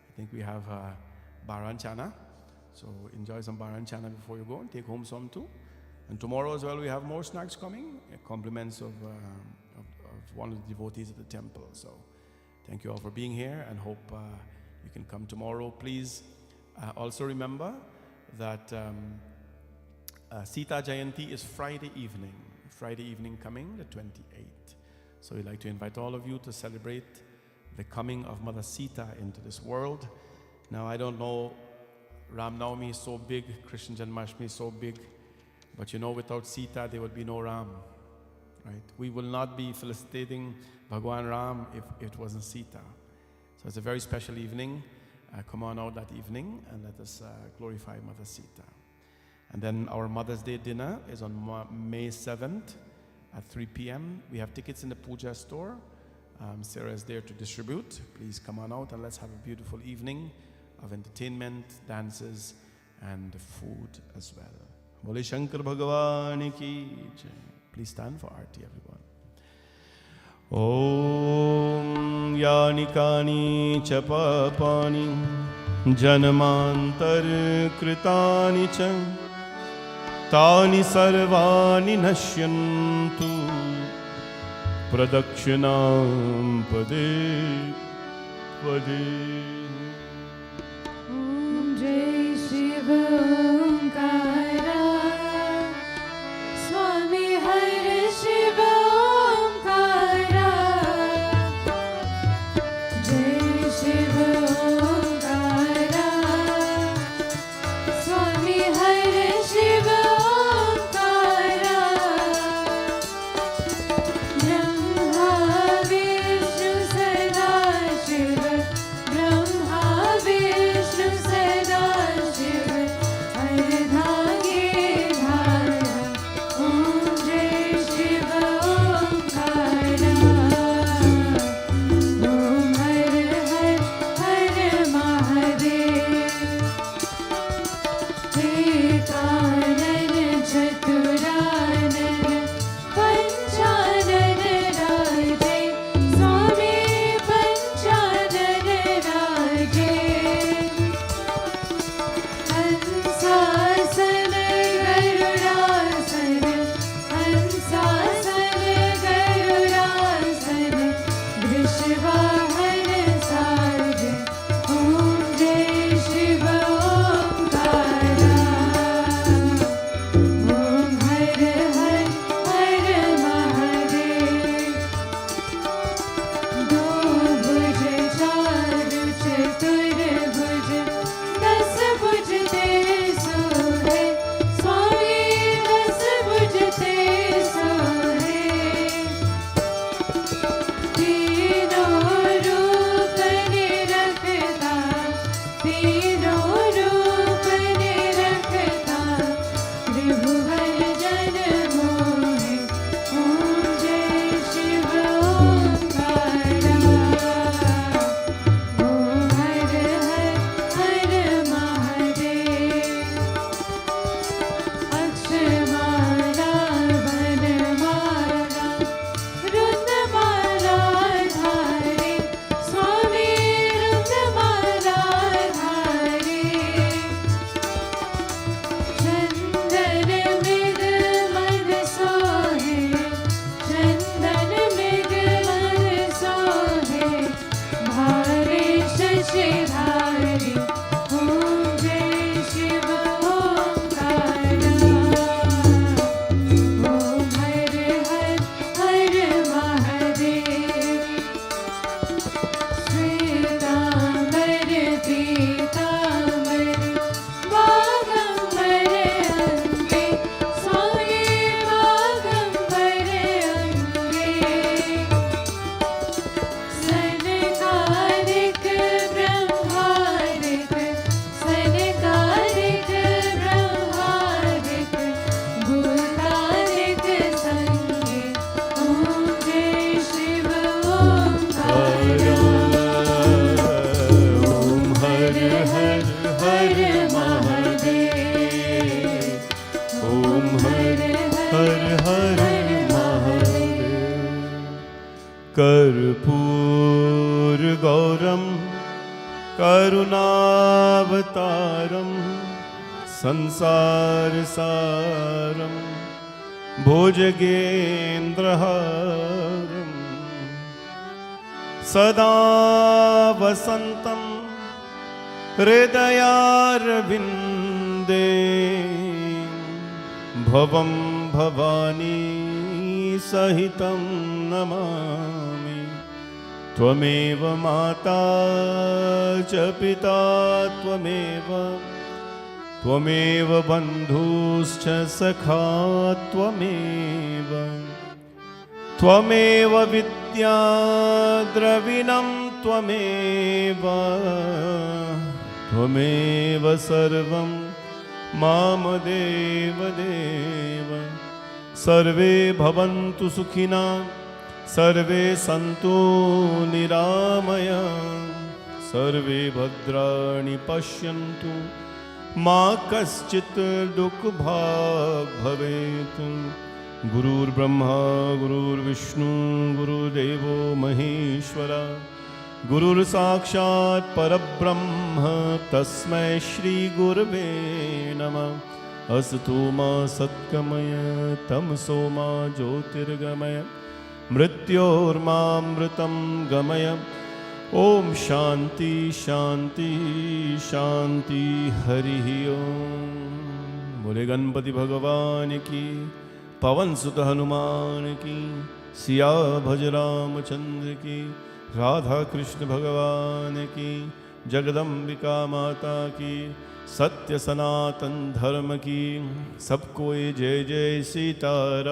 I think we have baranchana, so enjoy some baranchana before you go and take home some too. And tomorrow as well we have more snacks coming, compliments of one of the devotees at the temple. So thank you all for being here, and hope you can come tomorrow. Please also remember that Sita Jayanti is Friday evening coming, the 28th. So we'd like to invite all of you to celebrate the coming of Mother Sita into this world. Now I don't know, Ram Navami is so big, Krishna Janmashtami is so big, but you know, without Sita there would be no Ram, right? We will not be felicitating Bhagwan Ram if it wasn't Sita. So it's a very special evening. Come on out that evening and let us glorify Mother Sita. And then our Mother's Day dinner is on May 7th at 3 p.m. We have tickets in the Puja store. Sarah is there to distribute. Please come on out and let's have a beautiful evening of entertainment, dances, and food as well. Bole Shankar Bhagwan ki jai. Please stand for Aarti, everyone. Om Yani Kani Chapapani Janmantar Kritani Chan Tani Sarvani Nashyantu Pradakshinam Pade Pade. Om Jai Shiva Omkara Swami Hare Shiva Omkara Jai Shiva Omkara Swami Hare Shiva Omkara Brahma Vishnu Sada Shiva Brahma Vishnu Sada Shiva Hare Dhage Dhara Om Jai Shiva Omkara Om Hare Hare Hare गौरम करुणावतारम संसार सारम भुजगेन्द्रहारम सदा वसन्तं हृदयारविन्दे भवं भवानी सहितं नमामि। त्वमेव माता च पिता त्वमेव बन्धुश्च सखा त्वमेव विद्या द्रविणं त्वमेव सर्वं माम देव देव। सर्वे भवन्तु सुखिनः सर्वे सन्तु निरामया सर्वे भद्राणि पश्यन्तु मा कश्चित् दुःखभाग् भवेत्। गुरुर्ब्रह्मा गुरुर्विष्णु गुरुर्देवो महेश्वरा गुरुर्साक्षात् परब्रह्म तस्मै श्री गुरवे नमः। अस्तु मा सत्कमय तमसो मा ज्योतिर्गमय मृत्योर्मामृतं गमय। ओम शांति शांति शांति हरि ओम। बोले गणपति भगवान की, पवन सुत हनुमान की, सिया भज रामचंद्र की, राधा कृष्ण भगवान की, जगदम्बिका माता की, सत्य सनातन धर्म की। सबको जय जय सीताराम।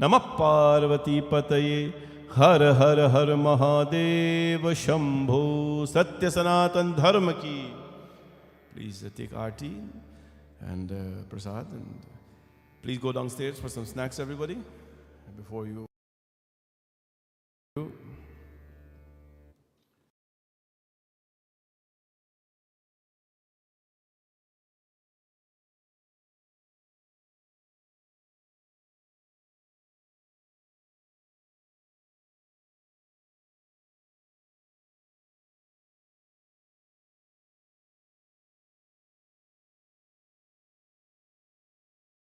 नमः पार्वती पतये हर हर हर महादेव शंभो। सत्य सनातन धर्म की। Please take aarti and prasad, and please go downstairs for some snacks, everybody, before you